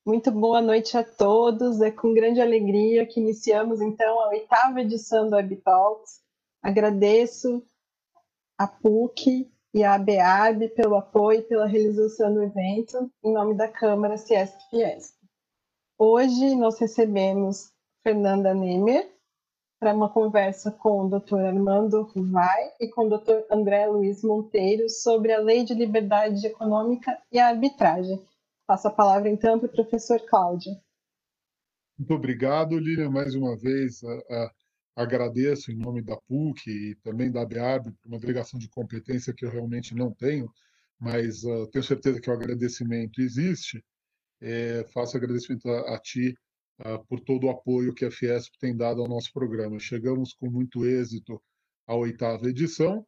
Muito boa noite a todos. É com grande alegria que iniciamos então a oitava edição do WebTalks. Agradeço a PUC e a ABAB pelo apoio e pela realização do evento, em nome da Câmara Ciesc-Fiesp. Hoje nós recebemos Fernanda Nemer para uma conversa com o Dr. Armando Ruvai e com o Dr. André Luiz Monteiro sobre a Lei de Liberdade Econômica e a Arbitragem. Passo a palavra, então, para o professor Cláudio. Muito obrigado, Lilian, mais uma vez. Agradeço em nome da PUC e também da ABAB, uma delegação de competência que eu realmente não tenho, mas tenho certeza que o agradecimento existe. Faço agradecimento a ti por todo o apoio que a Fiesp tem dado ao nosso programa. Chegamos com muito êxito à oitava edição,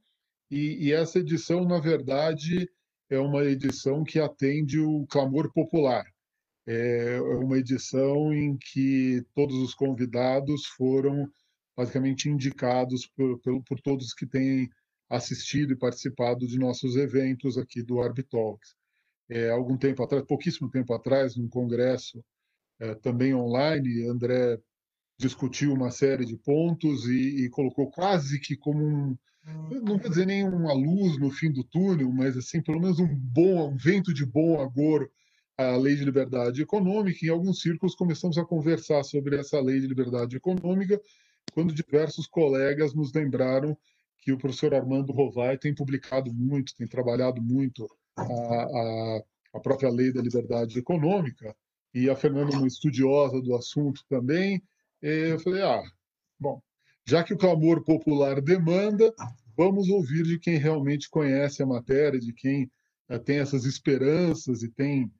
e essa edição, na verdade, é uma edição que atende o clamor popular. É uma edição em que todos os convidados foram basicamente indicados por todos que têm assistido e participado de nossos eventos aqui do Arbitalks. Algum tempo atrás, pouquíssimo tempo atrás, num congresso também online, André discutiu uma série de pontos e colocou quase que como não vou dizer nem uma luz no fim do túnel, mas assim, pelo menos um vento de bom agouro à Lei de Liberdade Econômica. Em alguns círculos começamos a conversar sobre essa Lei de Liberdade Econômica, quando diversos colegas nos lembraram que o professor Armando Rovai tem publicado muito, tem trabalhado muito a própria Lei da Liberdade Econômica, e a Fernanda é uma estudiosa do assunto também. Eu falei, bom, já que o clamor popular demanda, vamos ouvir de quem realmente conhece a matéria, de quem tem essas esperanças e tem,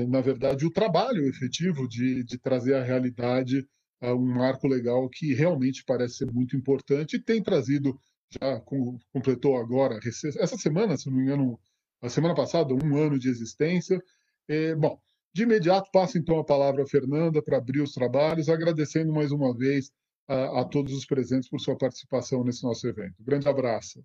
na verdade, o trabalho efetivo de trazer à realidade um marco legal que realmente parece ser muito importante e tem trazido, já completou agora, essa semana, se não me engano, a semana passada, 1 ano de existência. Bom, de imediato passo então a palavra à Fernanda para abrir os trabalhos, agradecendo mais uma vez a todos os presentes por sua participação nesse nosso evento. Grande abraço.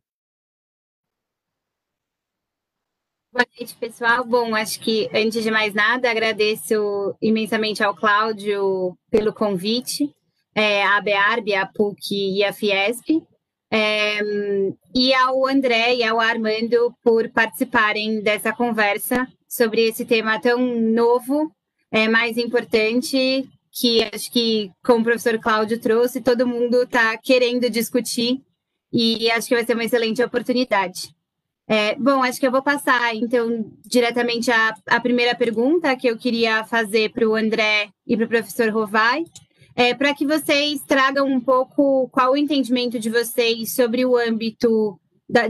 Boa noite, pessoal. Bom, acho que, antes de mais nada, agradeço imensamente ao Cláudio pelo convite, à ABARB, à PUC e à Fiesp, e ao André e ao Armando por participarem dessa conversa sobre esse tema tão novo, mais importante, que acho que, como o professor Cláudio trouxe, todo mundo está querendo discutir e acho que vai ser uma excelente oportunidade. Bom, acho que eu vou passar, então, diretamente a primeira pergunta que eu queria fazer para o André e para o professor Rovai, para que vocês tragam um pouco qual o entendimento de vocês sobre o âmbito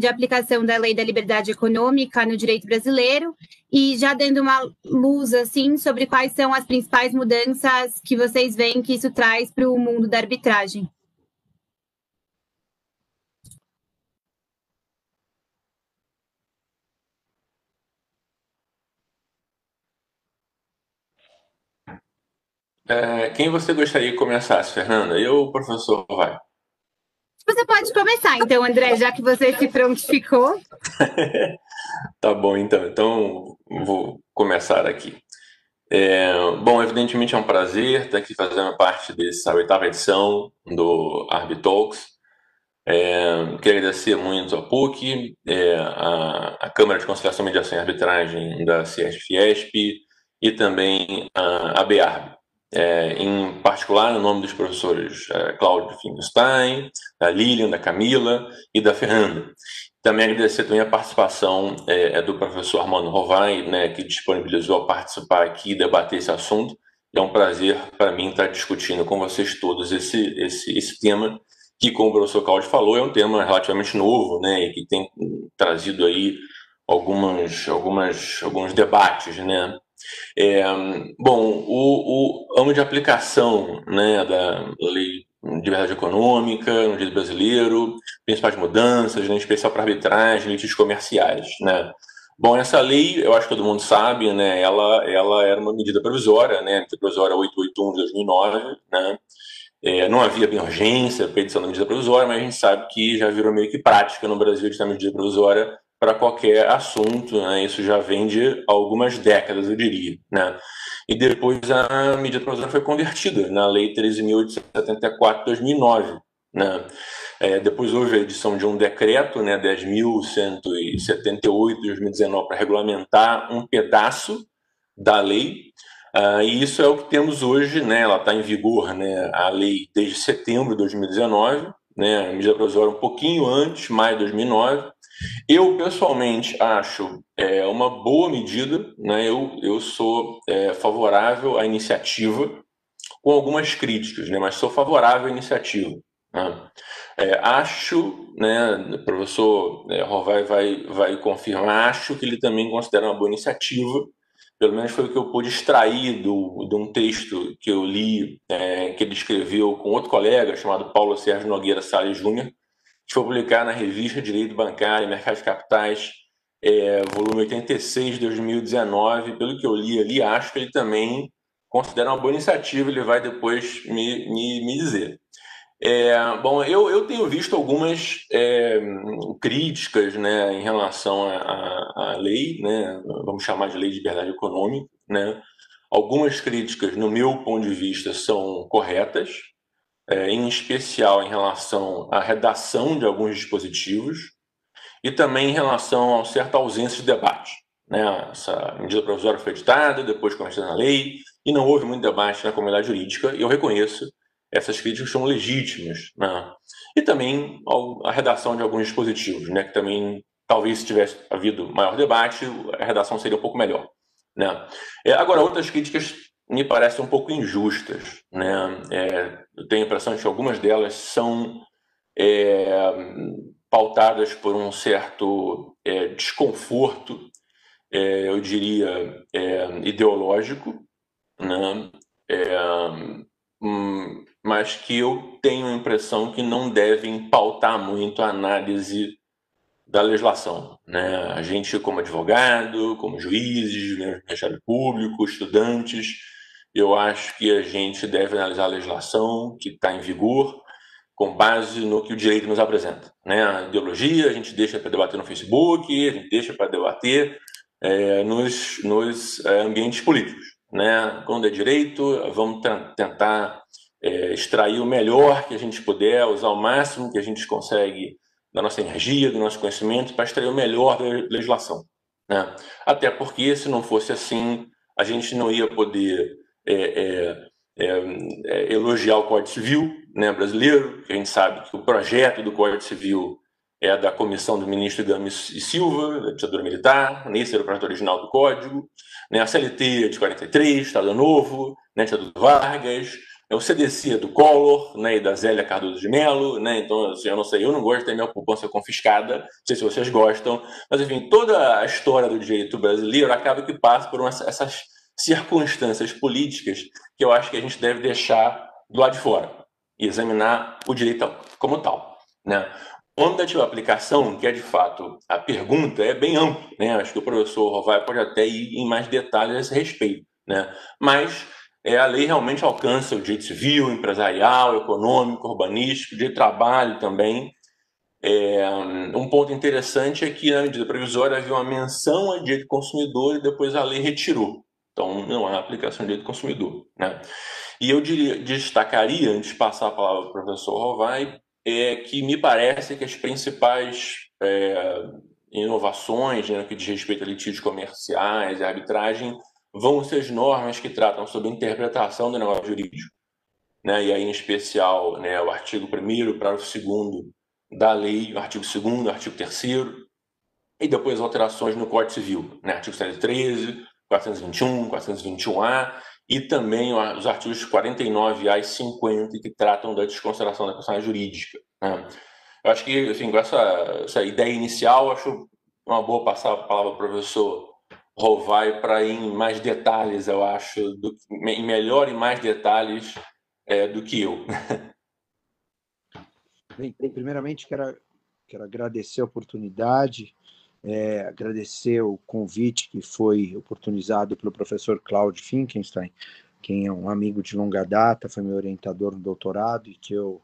de aplicação da Lei da Liberdade Econômica no direito brasileiro e já dando uma luz, assim, sobre quais são as principais mudanças que vocês veem que isso traz para o mundo da arbitragem. Quem você gostaria que começasse, Fernanda? Eu ou o professor Rovai? Você pode começar, então, André, já que você se prontificou. Tá bom, então. Então, vou começar aqui. Bom, evidentemente é um prazer estar aqui fazendo parte dessa oitava edição do Arbitalks. Quero agradecer muito a PUC, a Câmara de Conciliação, Mediação e Arbitragem da Ciesc-Fiesp e também a ABARB. Em particular, em nome dos professores Cláudio Finkelstein, da Lilian, da Camila e da Fernanda. Também agradecer também a participação do professor Armando Rovai, né, que disponibilizou a participar aqui e debater esse assunto. É um prazer para mim estar discutindo com vocês todos esse tema, que, como o professor Cláudio falou, é um tema relativamente novo, né, e que tem trazido aí alguns debates, né. Bom, o âmbito de aplicação, né, da Lei de Liberdade Econômica no direito brasileiro, principais mudanças, né, em especial para arbitragem, litigios comerciais, né. Bom, essa lei, eu acho que todo mundo sabe, né, ela era uma medida provisória, né, medida provisória 881 de 2009, né. Não havia bem urgência para a edição da medida provisória, mas a gente sabe que já virou meio que prática no Brasil de ter medida provisória para qualquer assunto, né? Isso já vem de algumas décadas, eu diria, né? E depois a medida provisória foi convertida na Lei 13.874 de 2009, né? Depois houve a edição de um decreto, né, 10.178 de 2019, para regulamentar um pedaço da lei. E isso é o que temos hoje, né? Ela está em vigor, né, a lei desde setembro de 2019, né? A medida provisória um pouquinho antes, maio de 2009. Eu, pessoalmente, acho uma boa medida, né? Eu sou favorável à iniciativa, com algumas críticas, né? Mas sou favorável à iniciativa, né? Acho, né, o professor Rovai vai confirmar, acho que ele também considera uma boa iniciativa, pelo menos foi o que eu pude extrair de um texto que eu li, que ele escreveu com outro colega chamado Paulo Sérgio Nogueira Salles Júnior, que foi publicado na revista Direito Bancário e Mercado de Capitais, volume 86 de 2019. Pelo que eu li ali, acho que ele também considera uma boa iniciativa, ele vai depois me dizer. Bom, eu tenho visto algumas críticas, né, em relação à lei, né, vamos chamar de lei de liberdade econômica, né. Algumas críticas, no meu ponto de vista, são corretas, em especial em relação à redação de alguns dispositivos e também em relação a certa ausência de debate, né. Essa medida provisória foi editada, depois convertida na lei, e não houve muito debate na comunidade jurídica, e eu reconheço essas críticas são legítimas, né? E também a redação de alguns dispositivos, né? Que também, talvez, se tivesse havido maior debate, a redação seria um pouco melhor, né? Agora, outras críticas me parecem um pouco injustas, né? Eu tenho a impressão de que algumas delas são pautadas por um certo desconforto, eu diria, ideológico, né? Mas que eu tenho a impressão que não devem pautar muito a análise da legislação, né? A gente, como advogado, como juízes, Ministério Público, estudantes, eu acho que a gente deve analisar a legislação que está em vigor com base no que o direito nos apresenta, né? A ideologia a gente deixa para debater no Facebook, a gente deixa para debater nos ambientes políticos, né? Quando é direito, vamos tentar extrair o melhor que a gente puder, usar o máximo que a gente consegue da nossa energia, do nosso conhecimento, para extrair o melhor da legislação, né? Até porque, se não fosse assim, a gente não ia poder elogiar o Código Civil, né, brasileiro, que a gente sabe que o projeto do Código Civil é da comissão do ministro Gomes e Silva, da ditadura militar, esse era o projeto original do Código, né, a CLT de 43, Estado Novo, né, ditadura do Vargas, o CDC do Collor, né, e da Zélia Cardoso de Mello, né, então, assim, eu não sei, eu não gosto de ter minha poupança confiscada, não sei se vocês gostam, mas, enfim, toda a história do direito brasileiro acaba que passa por essas circunstâncias políticas que eu acho que a gente deve deixar do lado de fora e examinar o direito como tal, né? Onde a aplicação, que é de fato a pergunta, é bem ampla, né? Acho que o professor Rovai pode até ir em mais detalhes a esse respeito, né? Mas a lei realmente alcança o direito civil, empresarial, econômico, urbanístico, de trabalho também. Um ponto interessante é que na medida provisória havia uma menção a direito do consumidor e depois a lei retirou. Então, não há aplicação de direito do consumidor, né? E eu destacaria, antes de passar a palavra para o professor Rovai, que me parece que as principais inovações, né, no que diz respeito a litígios comerciais e arbitragem, vão ser as normas que tratam sobre a interpretação do negócio jurídico, né? E aí, em especial, né, o artigo 1º, parágrafo 2º da lei, o artigo 2º, artigo 3º, e depois alterações no Código Civil, né? Artigo 113, 421, 421-A, e também os artigos 49-A e 50, que tratam da desconsideração da personalidade jurídica, né? Eu acho que, assim, com essa ideia inicial, acho uma boa passar a palavra para o professor Rovai para ir em mais detalhes, eu acho, em melhor e mais detalhes do que eu. Bem, primeiramente, quero agradecer a oportunidade, agradecer o convite que foi oportunizado pelo professor Cláudio Finkenstein, quem é um amigo de longa data, foi meu orientador no doutorado e que eu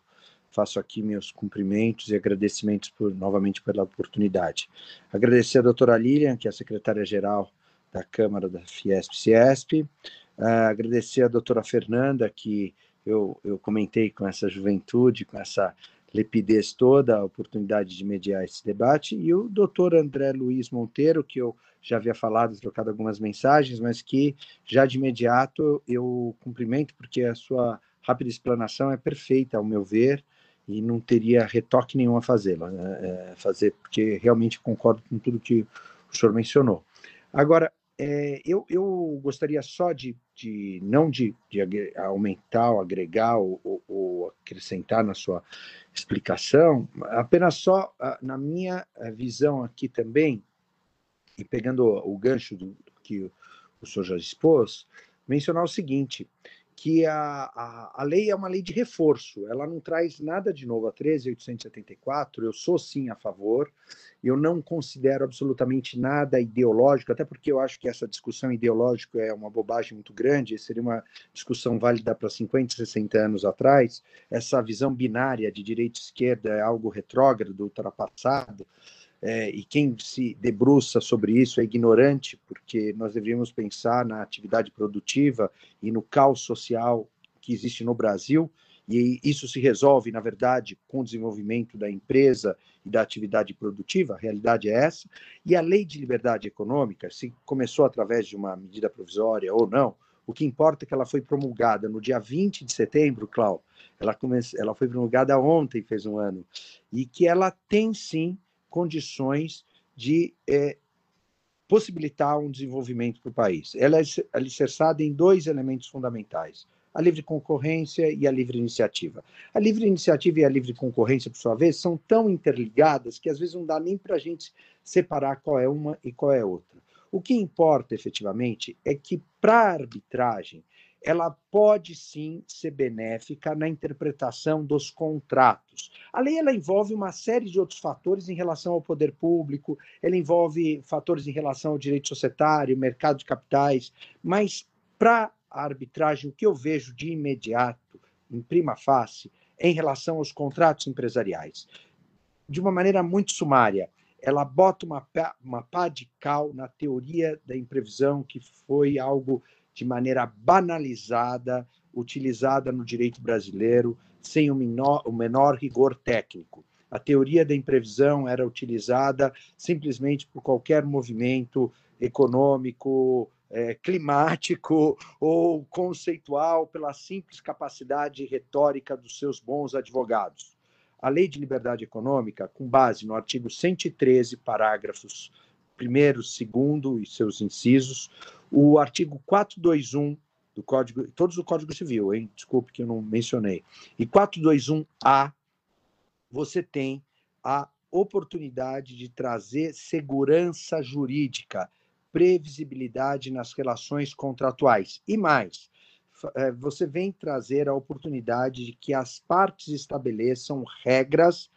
faço aqui meus cumprimentos e agradecimentos novamente pela oportunidade. Agradecer a doutora Lilian, que é a secretária-geral da Câmara da Fiesp-Ciesp, agradecer a doutora Fernanda, que eu comentei com essa juventude, com essa lepidez toda, a oportunidade de mediar esse debate, e o doutor André Luiz Monteiro, que eu já havia falado, trocado algumas mensagens, mas que já de imediato eu cumprimento, porque a sua rápida explanação é perfeita, ao meu ver, e não teria retoque nenhum a fazê-la, né? Porque realmente concordo com tudo que o senhor mencionou. Agora, eu gostaria só não de aumentar, ou agregar, ou acrescentar na sua explicação, apenas só na minha visão aqui também, e pegando o gancho do que o senhor já expôs, mencionar o seguinte, que a lei é uma lei de reforço, ela não traz nada de novo. A 13.874, eu sou sim a favor, eu não considero absolutamente nada ideológico, até porque eu acho que essa discussão ideológica é uma bobagem muito grande, seria uma discussão válida para 50, 60 anos atrás, essa visão binária de direita e esquerda é algo retrógrado, ultrapassado, e quem se debruça sobre isso é ignorante, porque nós deveríamos pensar na atividade produtiva e no caos social que existe no Brasil, e isso se resolve, na verdade, com o desenvolvimento da empresa e da atividade produtiva, a realidade é essa, e a Lei de Liberdade Econômica, se começou através de uma medida provisória ou não, o que importa é que ela foi promulgada no dia 20 de setembro, Cláudio, ela foi promulgada ontem, fez um ano, e que ela tem, sim, condições de possibilitar um desenvolvimento para o país. Ela é alicerçada em dois elementos fundamentais, a livre concorrência e a livre iniciativa. A livre iniciativa e a livre concorrência, por sua vez, são tão interligadas que às vezes não dá nem para a gente separar qual é uma e qual é outra. O que importa, efetivamente, é que para a arbitragem, ela pode sim ser benéfica na interpretação dos contratos. A lei ela envolve uma série de outros fatores em relação ao poder público, ela envolve fatores em relação ao direito societário, mercado de capitais, mas para a arbitragem, o que eu vejo de imediato, em prima facie, é em relação aos contratos empresariais. De uma maneira muito sumária, ela bota uma pá de cal na teoria da imprevisão, que foi algo de maneira banalizada, utilizada no direito brasileiro, sem o menor rigor técnico. A teoria da imprevisão era utilizada simplesmente por qualquer movimento econômico, climático ou conceitual, pela simples capacidade retórica dos seus bons advogados. A Lei de Liberdade Econômica, com base no artigo 113, parágrafos 1º, 2º e seus incisos, o artigo 421 do Código, todos do Código Civil, hein? Desculpe que eu não mencionei, e 421A, você tem a oportunidade de trazer segurança jurídica, previsibilidade nas relações contratuais. E mais, você vem trazer a oportunidade de que as partes estabeleçam regras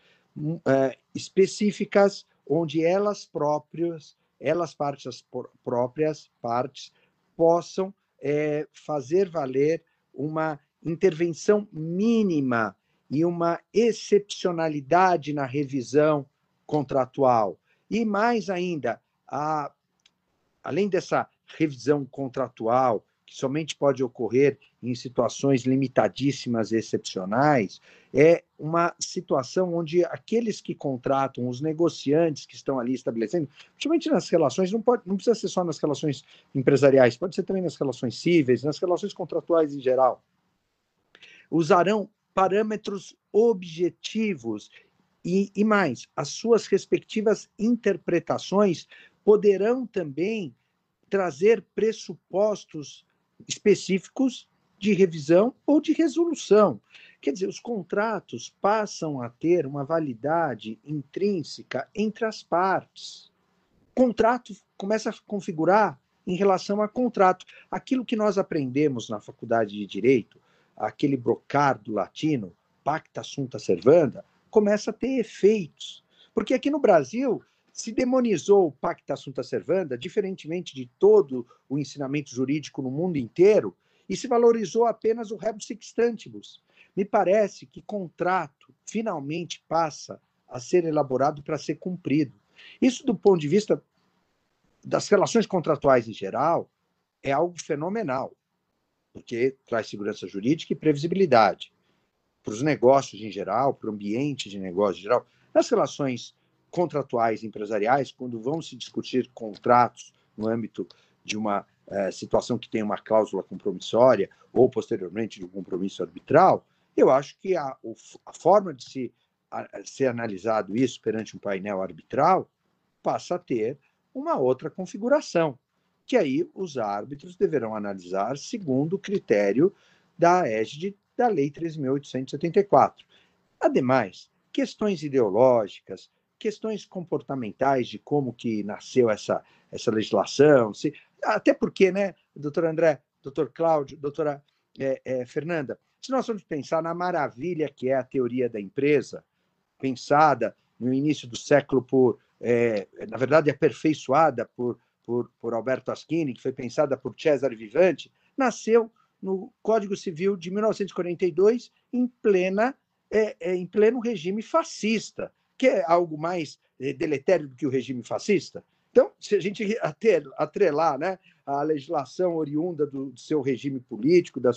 específicas onde elas próprias, partes, possam fazer valer uma intervenção mínima e uma excepcionalidade na revisão contratual. E mais ainda, além dessa revisão contratual, que somente pode ocorrer em situações limitadíssimas e excepcionais, é uma situação onde aqueles que contratam, os negociantes que estão ali estabelecendo, principalmente nas relações, não precisa ser só nas relações empresariais, pode ser também nas relações cíveis, nas relações contratuais em geral, usarão parâmetros objetivos e mais, as suas respectivas interpretações poderão também trazer pressupostos específicos de revisão ou de resolução. Quer dizer, os contratos passam a ter uma validade intrínseca entre as partes. O contrato começa a configurar em relação a contrato. Aquilo que nós aprendemos na faculdade de Direito, aquele brocardo latino, pacta assunta servanda, começa a ter efeitos. Porque aqui no Brasil se demonizou o pacta assunta servanda, diferentemente de todo o ensinamento jurídico no mundo inteiro, e se valorizou apenas o rebus sic stantibus. Me parece que contrato finalmente passa a ser elaborado para ser cumprido. Isso, do ponto de vista das relações contratuais em geral, é algo fenomenal, porque traz segurança jurídica e previsibilidade para os negócios em geral, para o ambiente de negócio em geral. Nas relações contratuais empresariais, quando vão se discutir contratos no âmbito de uma situação que tem uma cláusula compromissória ou, posteriormente, de um compromisso arbitral, eu acho que a forma de ser analisado isso perante um painel arbitral passa a ter uma outra configuração, que aí os árbitros deverão analisar segundo o critério da égide da Lei 13.874. Ademais, questões ideológicas, questões comportamentais de como que nasceu essa legislação, até porque, né, doutor André, doutor Cláudio, doutora Fernanda, se nós vamos pensar na maravilha que é a teoria da empresa, pensada no início do século na verdade, aperfeiçoada por Alberto Asquini, que foi pensada por Cesare Vivante, nasceu no Código Civil de 1942, em pleno regime fascista, que é algo mais deletério do que o regime fascista. Então, se a gente atrelar, né, a legislação oriunda do seu regime político, do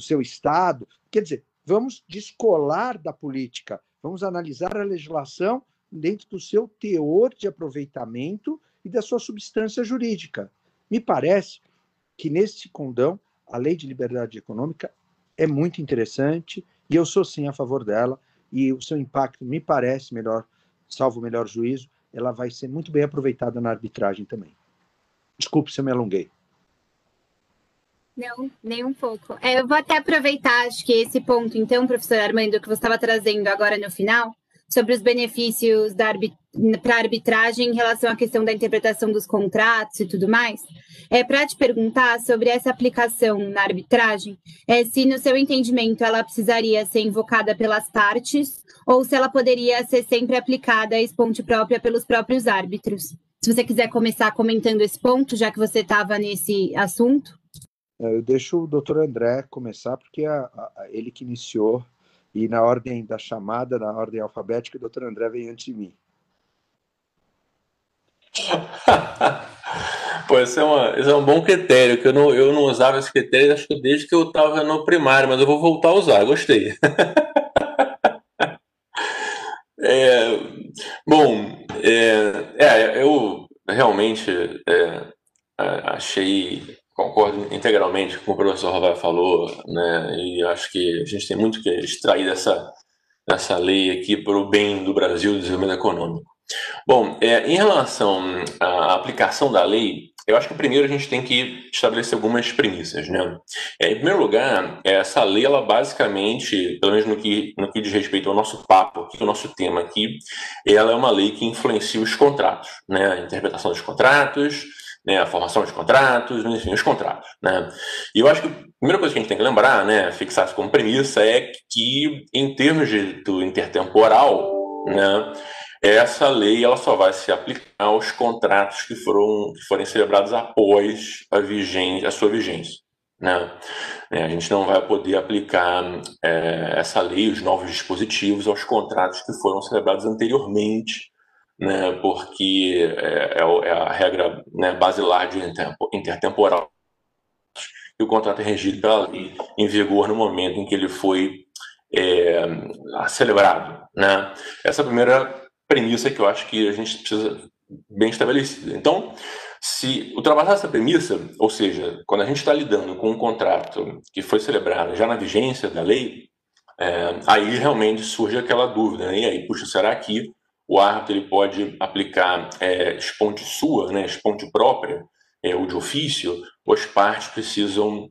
seu Estado, quer dizer, vamos descolar da política, vamos analisar a legislação dentro do seu teor de aproveitamento e da sua substância jurídica. Me parece que, nesse condão, a Lei de Liberdade Econômica é muito interessante e eu sou, sim, a favor dela, e o seu impacto me parece melhor, salvo o melhor juízo, ela vai ser muito bem aproveitada na arbitragem também. Desculpe se eu me alonguei. Não, nem um pouco. Eu vou até aproveitar, acho que esse ponto, então, professor Armando, que você estava trazendo agora no final, sobre os benefícios para a arbitragem em relação à questão da interpretação dos contratos e tudo mais, para te perguntar sobre essa aplicação na arbitragem, se no seu entendimento ela precisaria ser invocada pelas partes ou se ela poderia ser sempre aplicada à esponte própria pelos próprios árbitros. Se você quiser começar comentando esse ponto, já que você estava nesse assunto. Eu deixo o doutor André começar, porque ele que iniciou, e na ordem da chamada, na ordem alfabética, o doutor André vem antes de mim. Pô, esse é um bom critério, que eu não usava esse critério, acho que desde que eu estava no primário, mas eu vou voltar a usar, gostei. Eu realmente concordo integralmente com o que o professor Rovai falou, né? E acho que a gente tem muito que extrair dessa lei aqui para o bem do Brasil e do desenvolvimento econômico. Bom, em relação à aplicação da lei, eu acho que primeiro a gente tem que estabelecer algumas premissas, né? Em primeiro lugar, essa lei, ela basicamente, pelo menos no que diz respeito ao nosso papo, ao nosso tema aqui, ela é uma lei que influencia os contratos, né? A interpretação dos contratos, né, a formação de contratos, enfim, os contratos, né? E eu acho que a primeira coisa que a gente tem que lembrar, né, fixar isso como premissa, é que, em termos do intertemporal, né, essa lei ela só vai se aplicar aos contratos que forem celebrados após a sua vigência, né? A gente não vai poder aplicar essa lei, os novos dispositivos, aos contratos que foram celebrados anteriormente, né, porque é a regra, né, basilar de intertemporal, e o contrato é regido pela lei em vigor no momento em que ele foi celebrado, né? Essa é a primeira premissa que eu acho que a gente precisa bem estabelecida. Então, se ultrapassar essa premissa, ou seja, quando a gente está lidando com um contrato que foi celebrado já na vigência da lei, aí realmente surge aquela dúvida, né? E aí, puxa, será que o árbitro ele pode aplicar esponte sua, né, esponte própria, ou de ofício, ou as partes precisam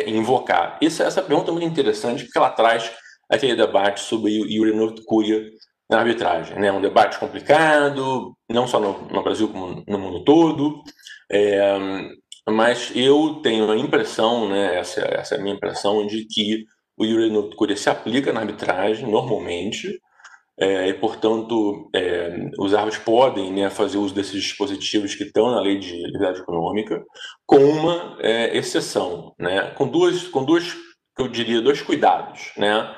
invocar? Essa pergunta é muito interessante porque ela traz aquele debate sobre iure nocte curia na arbitragem, né? Um debate complicado, não só no Brasil como no mundo todo, mas eu tenho a impressão, né, essa é a minha impressão, de que o iure nocte curia se aplica na arbitragem normalmente, e, portanto, os árbitros podem, né, fazer uso desses dispositivos que estão na Lei de Liberdade Econômica, com uma exceção, né, com duas eu diria, dois cuidados, né?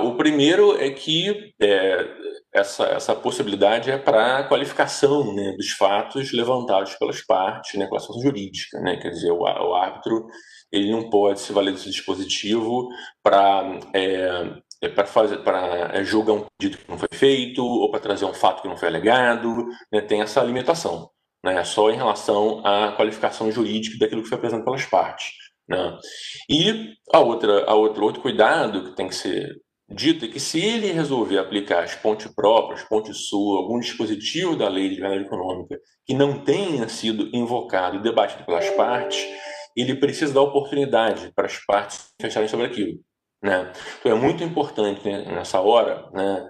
O primeiro é que essa possibilidade é para a qualificação, né, dos fatos levantados pelas partes, né, qualificação jurídica, né? Quer dizer, o árbitro ele não pode se valer desse dispositivo para julgar um pedido que não foi feito ou para trazer um fato que não foi alegado, né? Tem essa limitação, né? Só em relação à qualificação jurídica daquilo que foi apresentado pelas partes, né? E outro cuidado que tem que ser dito é que se ele resolver aplicar as pontes próprias, ponte sul, algum dispositivo da lei de liberdade econômica que não tenha sido invocado e debatido pelas partes, ele precisa dar oportunidade para as partes se fecharem sobre aquilo, né? Então é muito importante, né, nessa hora, né?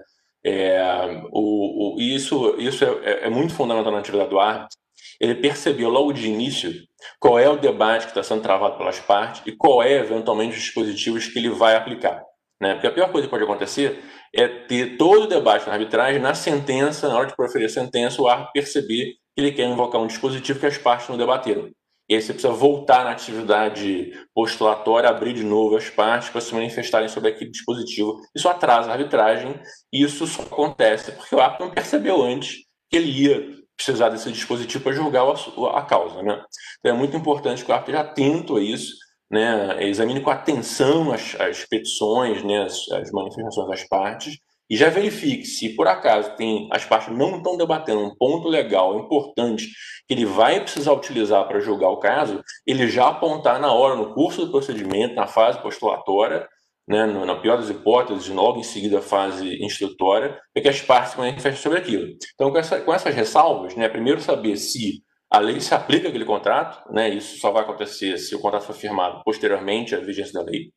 Isso é muito fundamental na atividade do árbitro. Ele percebeu logo de início qual é o debate que está sendo travado pelas partes e qual é, eventualmente, os dispositivos que ele vai aplicar, né? Porque a pior coisa que pode acontecer é ter todo o debate na arbitragem, na sentença, na hora de proferir a sentença, o árbitro perceber que ele quer invocar um dispositivo que as partes não debateram. E aí você precisa voltar na atividade postulatória, abrir de novo as partes para se manifestarem sobre aquele dispositivo. Isso atrasa a arbitragem e isso só acontece porque o árbitro não percebeu antes que ele ia precisar desse dispositivo para julgar a causa, né? Então é muito importante que o árbitro esteja atento a isso, né? Examine com atenção as petições, né? As manifestações das partes e já verifique se por acaso as partes não estão debatendo um ponto legal importante que ele vai precisar utilizar para julgar o caso, ele já apontar na hora, no curso do procedimento, na fase postulatória, né, na pior das hipóteses, logo em seguida a fase instrutória, é que as partes se manifestem sobre aquilo. Então, com essas ressalvas, né, primeiro saber se a lei se aplica àquele contrato, né, isso só vai acontecer se o contrato for firmado posteriormente à vigência da lei.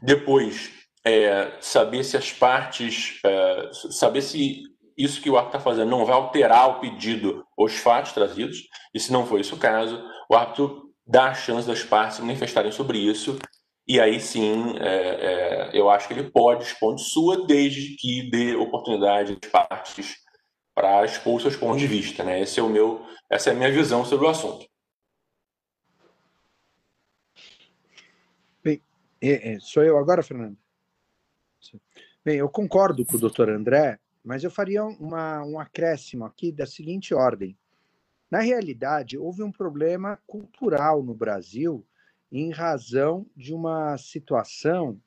Depois, saber se as partes, saber se isso que o árbitro está fazendo não vai alterar o pedido ou os fatos trazidos, e se não for esse o caso, o árbitro dá a chance das partes se manifestarem sobre isso, e aí sim, eu acho que ele pode expor de sua, desde que dê oportunidade às partes para expor seus pontos de vista, né? Essa é a minha visão sobre o assunto. Bem, sou eu agora, Fernando? Bem, eu concordo com o doutor André, mas eu faria um acréscimo aqui da seguinte ordem. Na realidade, houve um problema cultural no Brasil em razão de uma situação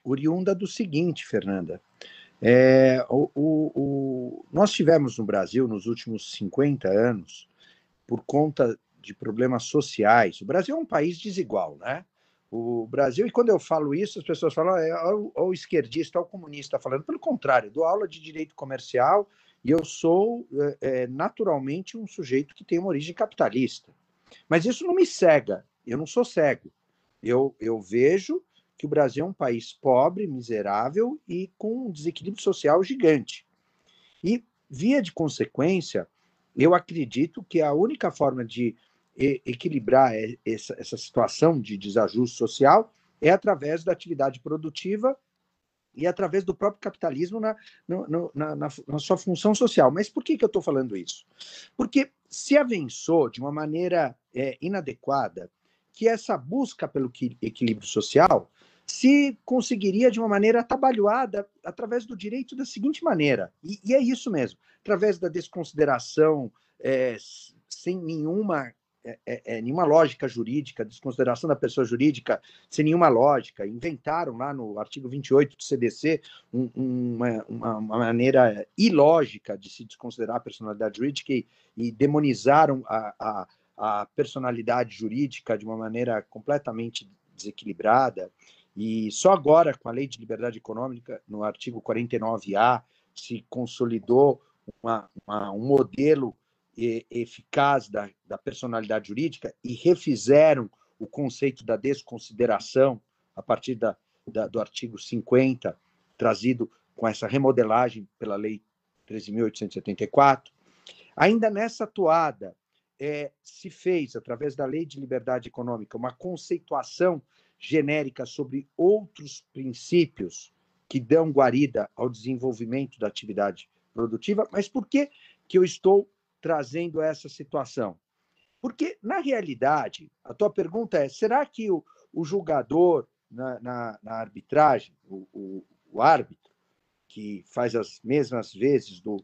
oriunda do seguinte, Fernanda. Nós tivemos no Brasil, nos últimos 50 anos, por conta de problemas sociais, o Brasil é um país desigual, né? O Brasil, e quando eu falo isso, as pessoas falam, o esquerdista, o comunista falando. Pelo contrário, dou aula de direito comercial e eu sou naturalmente um sujeito que tem uma origem capitalista. Mas isso não me cega, eu não sou cego. Eu vejo que o Brasil é um país pobre, miserável e com um desequilíbrio social gigante. E, via de consequência, eu acredito que a única forma de equilibrar essa situação de desajuste social é através da atividade produtiva e através do próprio capitalismo na sua função social. Mas por que eu estou falando isso? Porque se avançou de uma maneira inadequada que essa busca pelo equilíbrio social se conseguiria de uma maneira atabalhoada através do direito da seguinte maneira, e é isso mesmo, através da desconsideração sem nenhuma lógica jurídica, desconsideração da pessoa jurídica sem nenhuma lógica. Inventaram lá no artigo 28 do CDC uma maneira ilógica de se desconsiderar a personalidade jurídica e demonizaram a personalidade jurídica de uma maneira completamente desequilibrada. E só agora, com a Lei de Liberdade Econômica, no artigo 49A, se consolidou um modelo eficaz da personalidade jurídica e refizeram o conceito da desconsideração a partir do artigo 50, trazido com essa remodelagem pela Lei 13.874. Ainda nessa toada, se fez, através da Lei de Liberdade Econômica, uma conceituação genérica sobre outros princípios que dão guarida ao desenvolvimento da atividade produtiva. Mas por que eu estou trazendo essa situação? Porque, na realidade, a tua pergunta é, será que o julgador na arbitragem, o árbitro, que faz as mesmas vezes do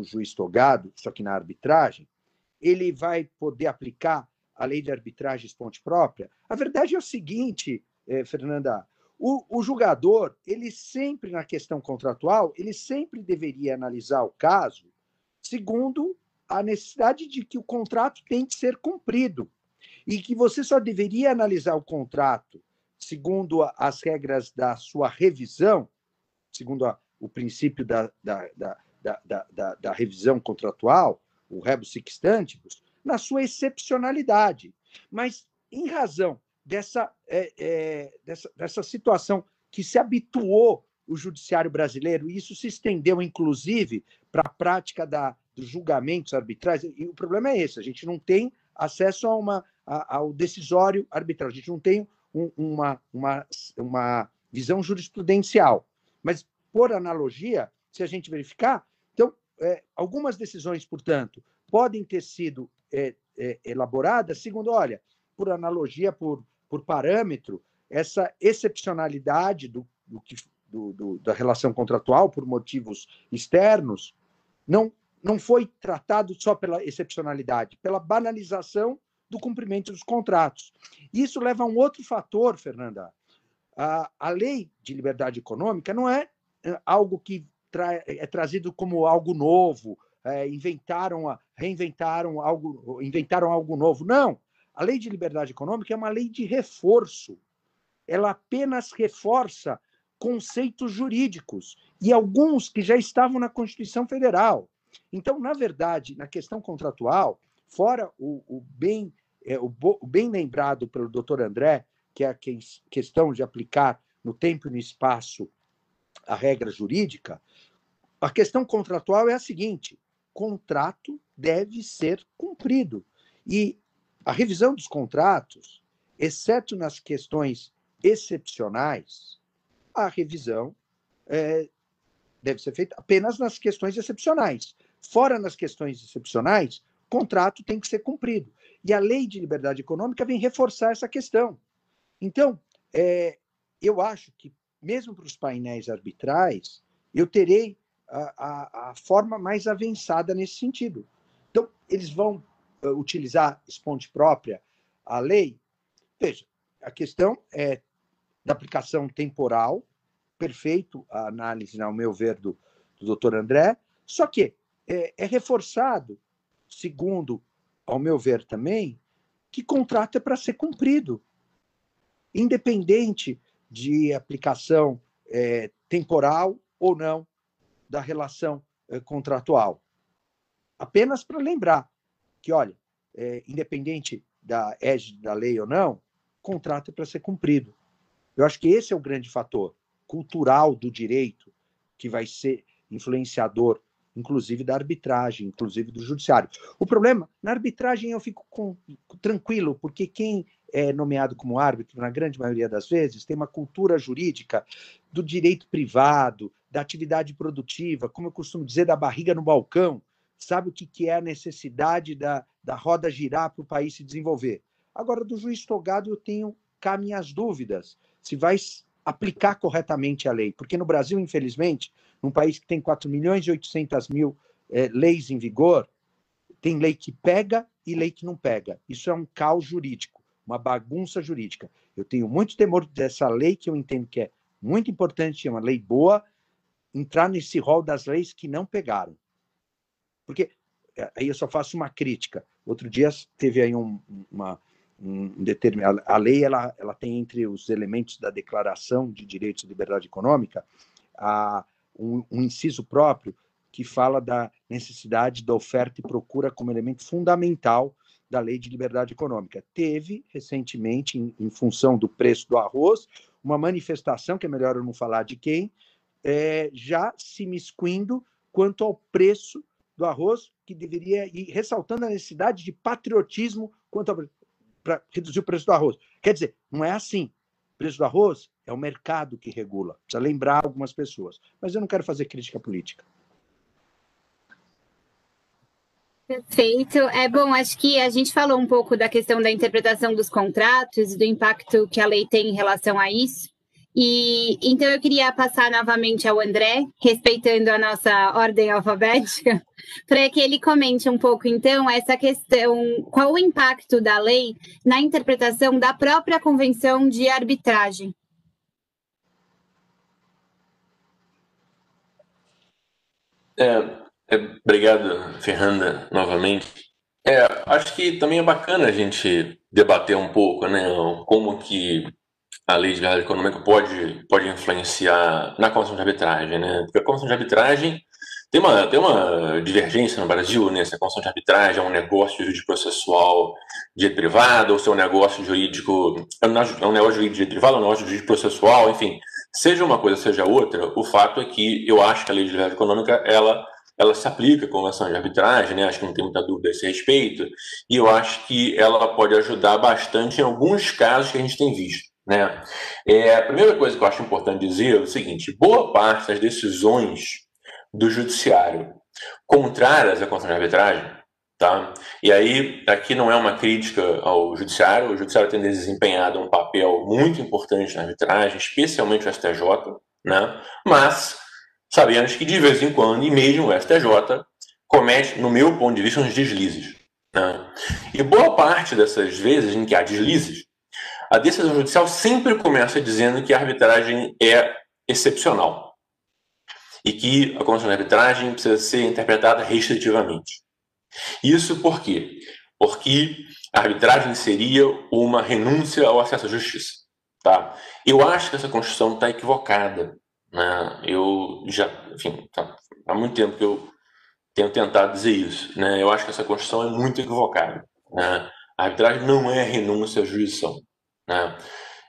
juiz togado, só que na arbitragem, ele vai poder aplicar a lei de arbitragem fonte própria? A verdade é o seguinte, Fernanda, o julgador, ele sempre, na questão contratual, ele sempre deveria analisar o caso segundo a necessidade de que o contrato tem que ser cumprido e que você só deveria analisar o contrato segundo as regras da sua revisão, segundo o princípio da revisão contratual, o rebus sic stantibus, na sua excepcionalidade. Mas, em razão dessa situação que se habituou o judiciário brasileiro, e isso se estendeu, inclusive, para a prática dos julgamentos arbitrais, e o problema é esse, a gente não tem acesso ao decisório arbitral, a gente não tem uma visão jurisprudencial. Mas, por analogia, se a gente verificar, então, algumas decisões, portanto, podem ter sido elaboradas segundo, olha, por analogia, por parâmetro, essa excepcionalidade da relação contratual por motivos externos não foi tratado só pela excepcionalidade, pela banalização do cumprimento dos contratos. Isso leva a um outro fator, Fernanda. A lei de liberdade econômica não é algo que é trazido como algo novo, inventaram algo novo. Não. A lei de liberdade econômica é uma lei de reforço. Ela apenas reforça conceitos jurídicos e alguns que já estavam na Constituição Federal. Então, na verdade, na questão contratual, fora o bem lembrado pelo doutor André, que é a questão de aplicar no tempo e no espaço a regra jurídica, a questão contratual é a seguinte: contrato deve ser cumprido. E a revisão dos contratos, exceto nas questões excepcionais, a revisão deve ser feita apenas nas questões excepcionais. Fora nas questões excepcionais, contrato tem que ser cumprido. E a lei de liberdade econômica vem reforçar essa questão. Então, eu acho que, mesmo para os painéis arbitrais, eu terei a forma mais avançada nesse sentido. Então, eles vão utilizar fonte própria a lei. Veja, a questão é da aplicação temporal, perfeito a análise, ao meu ver, do doutor André, só que é reforçado, segundo, ao meu ver também, que contrato é para ser cumprido, independente de aplicação temporal ou não da relação contratual. Apenas para lembrar que, olha, independente da égide da lei ou não, contrato é para ser cumprido. Eu acho que esse é o grande fator cultural do direito que vai ser influenciador, inclusive da arbitragem, inclusive do judiciário. O problema, na arbitragem eu fico tranquilo, porque quem é nomeado como árbitro, na grande maioria das vezes, tem uma cultura jurídica do direito privado, da atividade produtiva, como eu costumo dizer, da barriga no balcão, sabe o que é a necessidade da roda girar para o país se desenvolver. Agora, do juiz togado, eu tenho cá minhas dúvidas se vai aplicar corretamente a lei, porque no Brasil, infelizmente, num país que tem 4.800.000 leis em vigor, tem lei que pega e lei que não pega. Isso é um caos jurídico, uma bagunça jurídica. Eu tenho muito temor dessa lei, que eu entendo que é muito importante, é uma lei boa, entrar nesse rol das leis que não pegaram. Porque aí eu só faço uma crítica. Outro dia teve aí a lei ela tem entre os elementos da Declaração de Direitos e Liberdade Econômica um inciso próprio que fala da necessidade da oferta e procura como elemento fundamental da Lei de Liberdade Econômica. Teve, recentemente, em função do preço do arroz, uma manifestação, que é melhor eu não falar de quem, já se miscuindo quanto ao preço do arroz, que deveria ir ressaltando a necessidade de patriotismo para reduzir o preço do arroz. Quer dizer, não é assim. O preço do arroz é o mercado que regula. Precisa lembrar algumas pessoas. Mas eu não quero fazer crítica política. Perfeito. Bom, acho que a gente falou um pouco da questão da interpretação dos contratos e do impacto que a lei tem em relação a isso. E então eu queria passar novamente ao André, respeitando a nossa ordem alfabética, para que ele comente um pouco, então, essa questão, qual o impacto da lei na interpretação da própria Convenção de Arbitragem. Obrigado, Fernanda, novamente. Acho que também é bacana a gente debater um pouco, né, como que a lei de liberdade econômica pode influenciar na convenção de arbitragem, né? Porque a convenção de arbitragem tem uma divergência no Brasil, né? Se a convenção de arbitragem é um negócio jurídico processual de direito privado, ou se é um negócio jurídico de direito privado, ou um negócio jurídico processual, enfim. Seja uma coisa, seja outra, o fato é que eu acho que a lei de liberdade econômica, ela se aplica à convenção de arbitragem, né? Acho que não tem muita dúvida a esse respeito, e eu acho que ela pode ajudar bastante em alguns casos que a gente tem visto, né? A primeira coisa que eu acho importante dizer é o seguinte: boa parte das decisões do judiciário contrárias à convenção de arbitragem, tá? E aí, aqui não é uma crítica ao judiciário, o judiciário tem desempenhado um papel muito importante na arbitragem, especialmente o STJ, né? Mas sabemos que de vez em quando, e mesmo o STJ, comete, no meu ponto de vista, uns deslizes, né? E boa parte dessas vezes em que há deslizes, a decisão judicial sempre começa dizendo que a arbitragem é excepcional e que a convenção de arbitragem precisa ser interpretada restritivamente. Isso por quê? Porque a arbitragem seria uma renúncia ao acesso à justiça, tá? Eu acho que essa Constituição está equivocada, né? Eu já, enfim, há muito tempo que eu tenho tentado dizer isso, né? Eu acho que essa Constituição é muito equivocada, né? A arbitragem não é renúncia à jurisdição, né?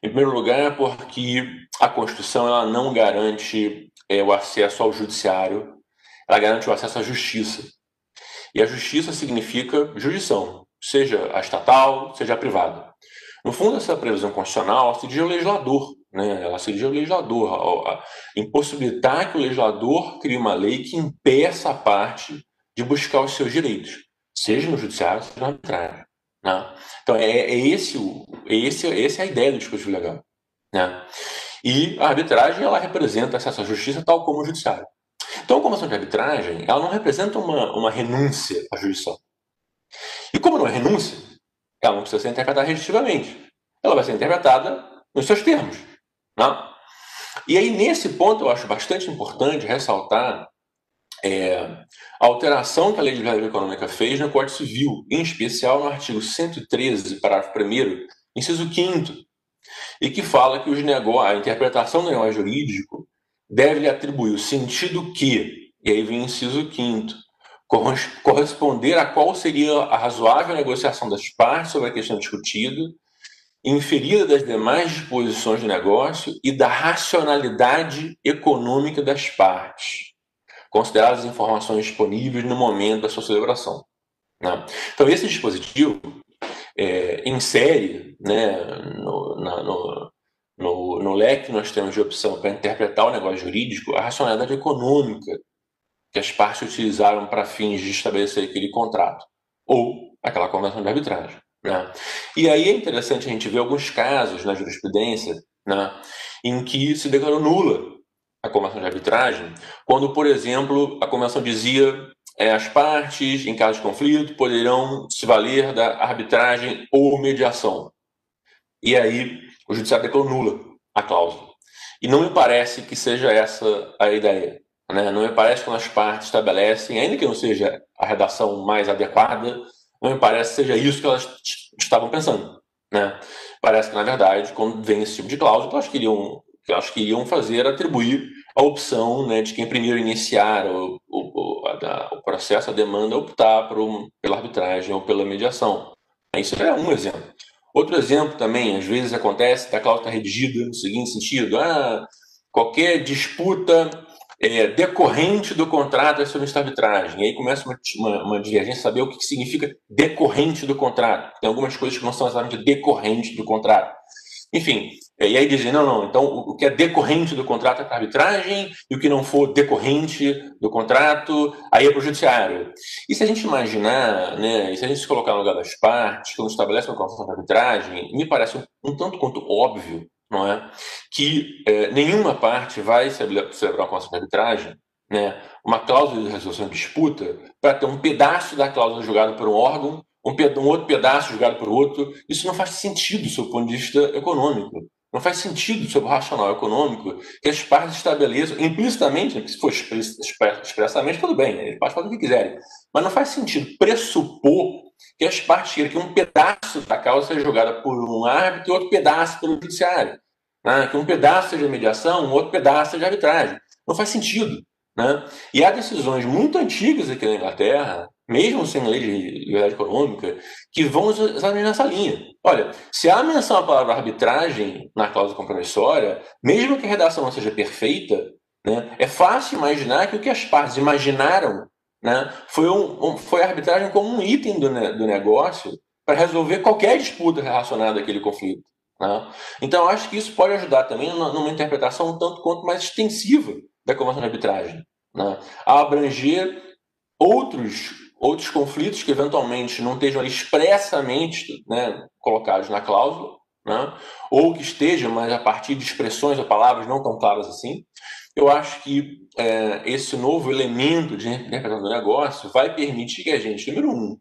Em primeiro lugar, porque a Constituição ela não garante o acesso ao judiciário, ela garante o acesso à justiça. E a justiça significa jurisdição, seja a estatal, seja a privada. No fundo, essa previsão constitucional se dirige ao legislador, né? Ela se dirige ao legislador, a impossibilitar que o legislador crie uma lei que impeça a parte de buscar os seus direitos, seja no judiciário, seja na arbitragem, né? Então, essa é a ideia do dispositivo legal, né? E a arbitragem, ela representa acesso à justiça tal como o judiciário. Então, a convenção de arbitragem, ela não representa uma renúncia à jurisdição. E como não é renúncia, ela não precisa ser interpretada restritivamente. Ela vai ser interpretada nos seus termos, né? E aí, nesse ponto, eu acho bastante importante ressaltar a alteração que a Lei de Liberdade Econômica fez no Código Civil, em especial no artigo 113, parágrafo 1º, inciso 5º, e que fala que a interpretação do negócio jurídico deve lhe atribuir o sentido que, e aí vem o inciso 5º, corresponder a qual seria a razoável negociação das partes sobre a questão discutida, inferida das demais disposições do negócio e da racionalidade econômica das partes, consideradas as informações disponíveis no momento da sua celebração, né? Então, esse dispositivo insere, né, no leque que nós temos de opção para interpretar o negócio jurídico a racionalidade econômica que as partes utilizaram para fins de estabelecer aquele contrato ou aquela convenção de arbitragem, né? E aí é interessante a gente ver alguns casos na jurisprudência, né, em que se declarou nula a convenção de arbitragem, quando, por exemplo, a convenção dizia as partes, em caso de conflito, poderão se valer da arbitragem ou mediação. E aí o judiciário declarou nula a cláusula. E não me parece que seja essa a ideia, né? Não me parece que as partes estabelecem, ainda que não seja a redação mais adequada, não me parece que seja isso que elas estavam pensando, né? Parece que, na verdade, quando vem esse tipo de cláusula, elas queriam fazer atribuir a opção, né, de quem primeiro iniciar o processo, a demanda, optar pela arbitragem ou pela mediação. Isso é um exemplo. Outro exemplo também, às vezes acontece, a cláusula está redigida no seguinte sentido: qualquer disputa decorrente do contrato é sobre esta arbitragem. E aí começa uma divergência, saber o que significa decorrente do contrato. Tem algumas coisas que não são exatamente decorrentes do contrato. Enfim, E aí dizem, não, então o que é decorrente do contrato é para arbitragem, e o que não for decorrente do contrato, aí é para o judiciário. E se a gente imaginar, né, e se a gente se colocar no lugar das partes, quando estabelece uma convenção de arbitragem, me parece um tanto quanto óbvio, não é, que nenhuma parte vai celebrar uma convenção de arbitragem, né, uma cláusula de resolução de disputa, para ter um pedaço da cláusula julgado por um órgão, um outro pedaço julgado por outro. Isso não faz sentido do seu ponto de vista econômico. Não faz sentido, sob o racional econômico, que as partes estabeleçam implicitamente, se for expressamente, tudo bem, eles podem fazer o que quiserem, mas não faz sentido pressupor que as partes queiram que um pedaço da causa seja julgada por um árbitro e outro pedaço pelo judiciário. Né? Que um pedaço seja mediação, um outro pedaço seja arbitragem. Não faz sentido. Né? E há decisões muito antigas aqui na Inglaterra, mesmo sem lei de liberdade econômica, que vão exatamente nessa linha. Olha, se há menção à palavra arbitragem na cláusula compromissória, mesmo que a redação não seja perfeita, né, é fácil imaginar que o que as partes imaginaram, né, foi a arbitragem como um item do negócio para resolver qualquer disputa relacionada àquele conflito. Né? Então, eu acho que isso pode ajudar também numa interpretação um tanto quanto mais extensiva da convenção de arbitragem, né, a abranger outros conflitos que eventualmente não estejam expressamente, né, colocados na cláusula, né, ou que estejam, mas a partir de expressões ou palavras não tão claras assim. Eu acho que esse novo elemento de interpretação do negócio vai permitir que a gente, número um,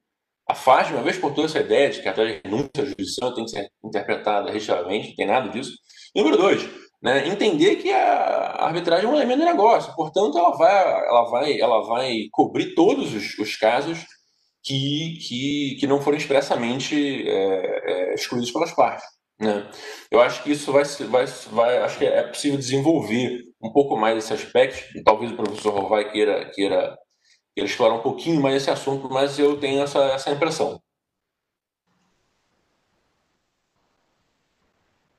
afaste uma vez por todas essa ideia de que até a renúncia à jurisdição tem que ser interpretada restritivamente, não tem nada disso. E número dois, né, entender que a arbitragem é um elemento do negócio, portanto, ela vai cobrir todos os casos que não foram expressamente excluídos pelas partes. Né? Eu acho que isso acho que é possível desenvolver um pouco mais esse aspecto, e talvez o professor Rovai queira explorar um pouquinho mais esse assunto, mas eu tenho essa impressão.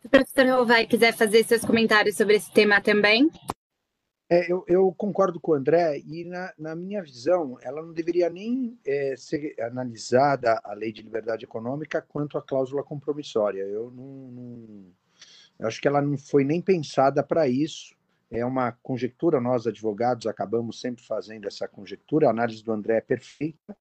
Se o professor Rovai quiser fazer seus comentários sobre esse tema também. Eu concordo com o André, e na minha visão, ela não deveria nem ser analisada a lei de liberdade econômica quanto a cláusula compromissória. Eu acho que ela não foi nem pensada para isso. É uma conjectura, nós advogados acabamos sempre fazendo essa conjectura, a análise do André é perfeita,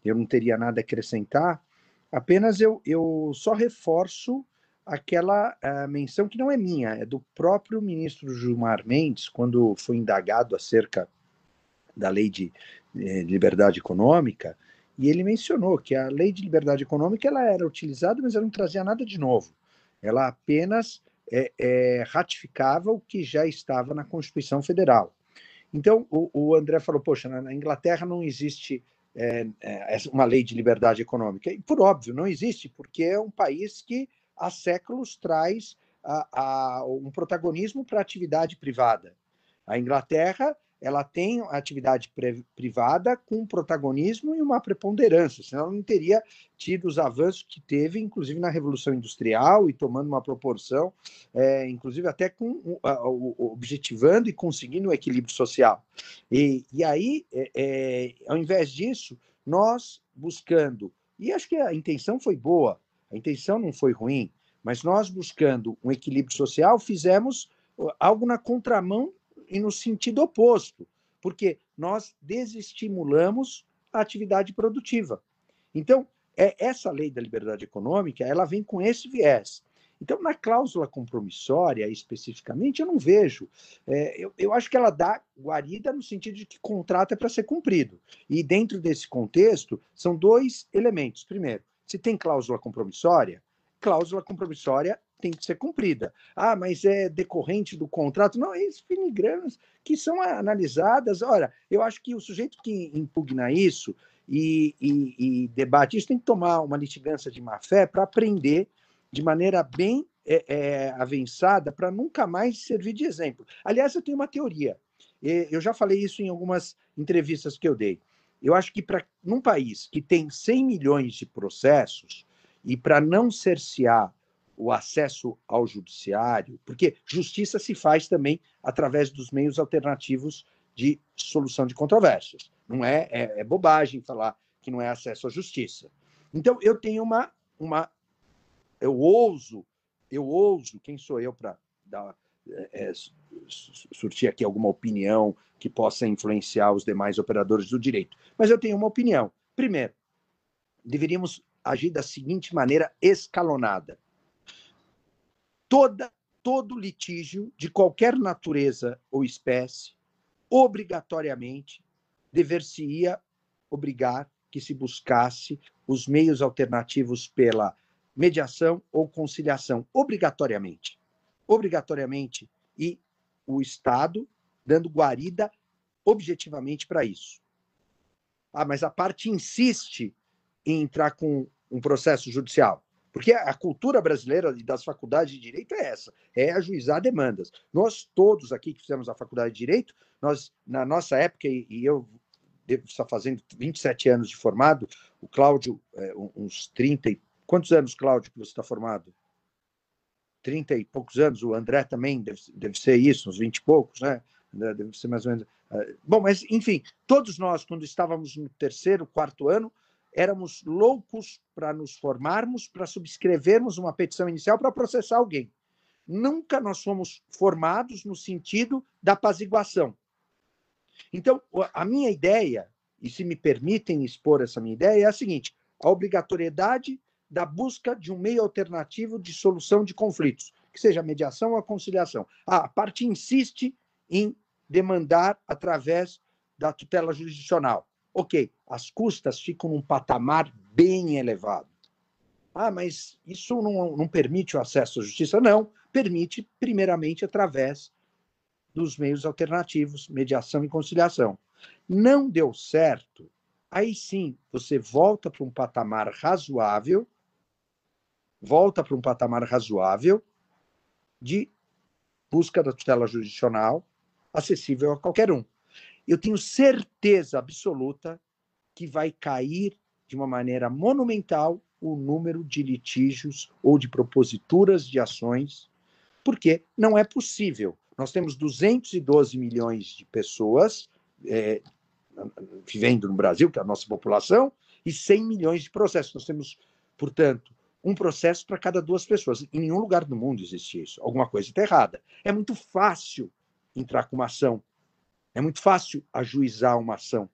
eu não teria nada a acrescentar, apenas eu só reforço aquela menção que não é minha, é do próprio ministro Gilmar Mendes, quando foi indagado acerca da lei de liberdade econômica, e ele mencionou que a lei de liberdade econômica ela era utilizada, mas ela não trazia nada de novo. Ela apenas ratificava o que já estava na Constituição Federal. Então, o André falou, poxa, na Inglaterra não existe uma lei de liberdade econômica. E, por óbvio, não existe, porque é um país que há séculos traz um protagonismo para a atividade privada. A Inglaterra ela tem atividade privada com protagonismo e uma preponderância, senão ela não teria tido os avanços que teve, inclusive na Revolução Industrial, e tomando uma proporção, inclusive até objetivando e conseguindo o equilíbrio social. E aí, ao invés disso, nós buscando, e acho que a intenção foi boa, a intenção não foi ruim, mas nós buscando um equilíbrio social, fizemos algo na contramão e no sentido oposto, porque nós desestimulamos a atividade produtiva. Então, essa lei da liberdade econômica, ela vem com esse viés. Então, na cláusula compromissória, especificamente, eu não vejo. Eu acho que ela dá guarida no sentido de que contrato é para ser cumprido. E dentro desse contexto, são dois elementos. Primeiro, se tem cláusula compromissória tem que ser cumprida. Ah, mas é decorrente do contrato? Não, esses filigranas que são analisadas. Olha, eu acho que o sujeito que impugna isso e debate isso tem que tomar uma litigância de má-fé para aprender de maneira bem avançada, para nunca mais servir de exemplo. Aliás, eu tenho uma teoria. Eu já falei isso em algumas entrevistas que eu dei. Eu acho que num país que tem 100 milhões de processos, e para não cercear o acesso ao judiciário, porque justiça se faz também através dos meios alternativos de solução de controvérsias. Não é bobagem falar que não é acesso à justiça. Então, eu tenho eu ouso eu ouso, quem sou eu para surtir aqui alguma opinião que possa influenciar os demais operadores do direito? Mas eu tenho uma opinião. Primeiro, deveríamos agir da seguinte maneira escalonada. Todo litígio de qualquer natureza ou espécie, obrigatoriamente, dever-se-ia obrigar que se buscasse os meios alternativos pela mediação ou conciliação, obrigatoriamente. Obrigatoriamente, e o Estado dando guarida objetivamente para isso. Mas a parte insiste em entrar com um processo judicial, porque a cultura brasileira e das faculdades de Direito é essa, é ajuizar demandas. Nós todos aqui que fizemos a faculdade de Direito, nós, na nossa época, e eu devo estar fazendo 27 anos de formado, o Cláudio, uns 30 e... Quantos anos, Cláudio, que você está formado? 30 e poucos anos, o André também deve ser isso, uns 20 e poucos, né? Deve ser mais ou menos... Bom, mas, enfim, todos nós, quando estávamos no terceiro, quarto ano, éramos loucos para nos formarmos, para subscrevermos uma petição inicial para processar alguém. Nunca nós fomos formados no sentido da apaziguação. Então, a minha ideia, e se me permitem expor essa minha ideia, é a seguinte: a obrigatoriedade da busca de um meio alternativo de solução de conflitos, que seja a mediação ou a conciliação. A parte insiste em demandar através da tutela jurisdicional. Ok, as custas ficam num patamar bem elevado. Mas isso não permite o acesso à justiça? Não, permite primeiramente através dos meios alternativos, mediação e conciliação. Não deu certo, aí sim você volta para um patamar razoável, de busca da tutela jurisdicional, acessível a qualquer um. Eu tenho certeza absoluta que vai cair de uma maneira monumental o número de litígios ou de proposituras de ações, porque não é possível. Nós temos 212 milhões de pessoas vivendo no Brasil, que é a nossa população, e 100 milhões de processos. Nós temos, portanto, um processo para cada 2 pessoas. Em nenhum lugar do mundo existe isso. Alguma coisa está errada. É muito fácil entrar com uma ação. É muito fácil ajuizar uma ação.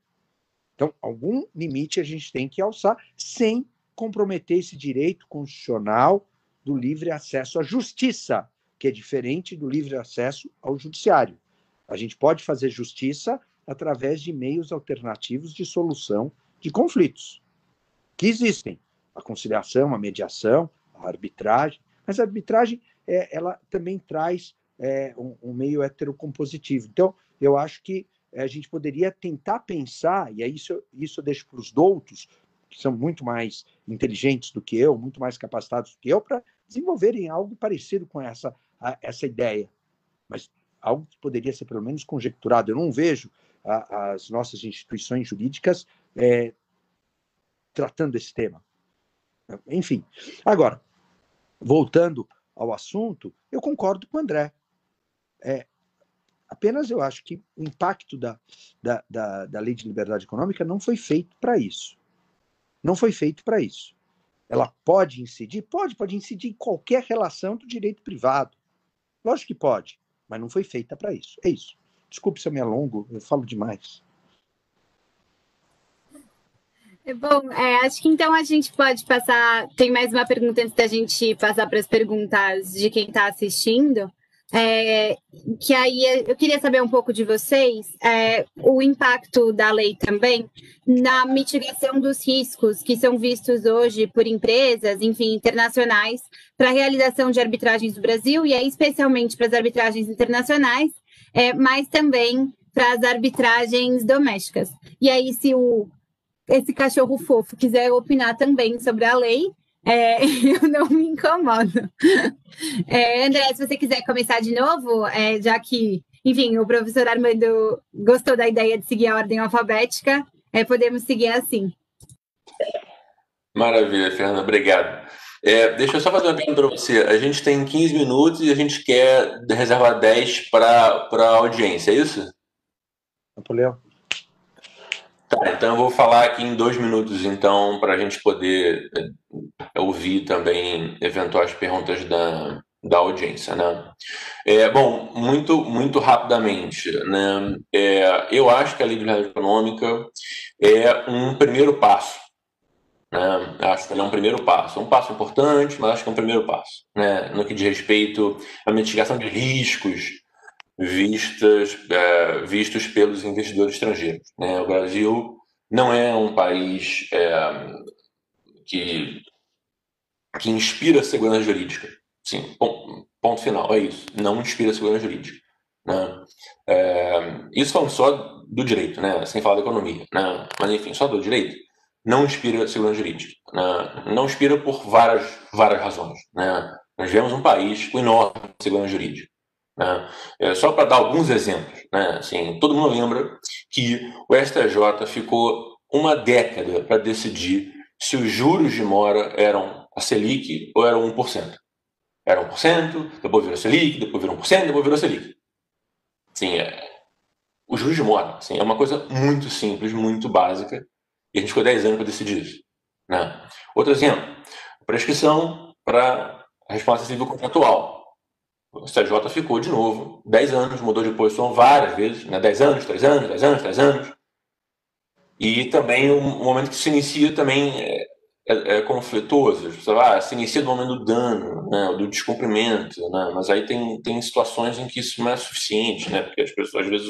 Então, algum limite a gente tem que alçar sem comprometer esse direito constitucional do livre acesso à justiça, que é diferente do livre acesso ao judiciário. A gente pode fazer justiça através de meios alternativos de solução de conflitos, que existem. A conciliação, a mediação, a arbitragem. Mas a arbitragem, ela também traz um meio heterocompositivo. Então, eu acho que a gente poderia tentar pensar, e aí isso eu deixo para os doutos, que são muito mais inteligentes do que eu, muito mais capacitados do que eu, para desenvolverem algo parecido com essa ideia. Mas algo que poderia ser pelo menos conjecturado. Eu não vejo as nossas instituições jurídicas tratando esse tema. Enfim. Agora, voltando ao assunto, eu concordo com o André. Apenas eu acho que o impacto da Lei de Liberdade Econômica não foi feito para isso. Não foi feito para isso. Ela pode incidir? Pode incidir em qualquer relação do direito privado. Lógico que pode, mas não foi feita para isso. É isso. Desculpe se eu me alongo, eu falo demais. Bom, acho que então a gente pode passar... Tem mais uma pergunta antes da gente passar para as perguntas de quem está assistindo. Que aí eu queria saber um pouco de vocês, o impacto da lei também na mitigação dos riscos que são vistos hoje por empresas, enfim, internacionais, para a realização de arbitragens do Brasil, e aí especialmente para as arbitragens internacionais, mas também para as arbitragens domésticas. E aí, se esse cachorro fofo quiser opinar também sobre a lei, eu não me incomodo. André, se você quiser começar de novo, já que, enfim, o professor Armando gostou da ideia de seguir a ordem alfabética, podemos seguir assim. Maravilha, Fernanda, obrigado. Deixa eu só fazer uma pergunta para você. A gente tem 15 minutos e a gente quer reservar 10 para a audiência, é isso? Napoleão. Tá, então eu vou falar aqui em 2 minutos, então, para a gente poder ouvir também eventuais perguntas da audiência, né? Bom, muito rapidamente, né? Eu acho que a Lei de Liberdade Econômica é um primeiro passo, né? Acho que ela é um primeiro passo, um passo importante, mas acho que é um primeiro passo, né? No que diz respeito à mitigação de riscos vistos pelos investidores estrangeiros, né? O Brasil não é um país que inspira segurança jurídica. Sim, ponto final, é isso. Não inspira segurança jurídica. Né? Isso falando só do direito, né? Sem falar da economia. Né? Mas, enfim, só do direito. Não inspira segurança jurídica. Né? Não inspira por várias razões. Né? Nós vivemos um país com enorme segurança jurídica. Né? Só para dar alguns exemplos. Né? Assim, todo mundo lembra que o STJ ficou uma década para decidir se os juros de mora eram a Selic ou eram 1%. Era 1%, depois virou Selic, depois virou 1%, depois virou Selic. Assim, o juros de mora assim, é uma coisa muito simples, muito básica, e a gente ficou 10 anos para decidir isso. Né? Outro exemplo, prescrição para a resposta civil contratual. O STJ ficou de novo 10 anos, mudou de posição várias vezes, né? 10 anos, 3 anos, 10 anos, 3 anos. E também o momento que se inicia também é conflituoso. Se inicia do momento do dano, né, do descumprimento, né, mas aí tem situações em que isso não é suficiente, né, porque as pessoas, às vezes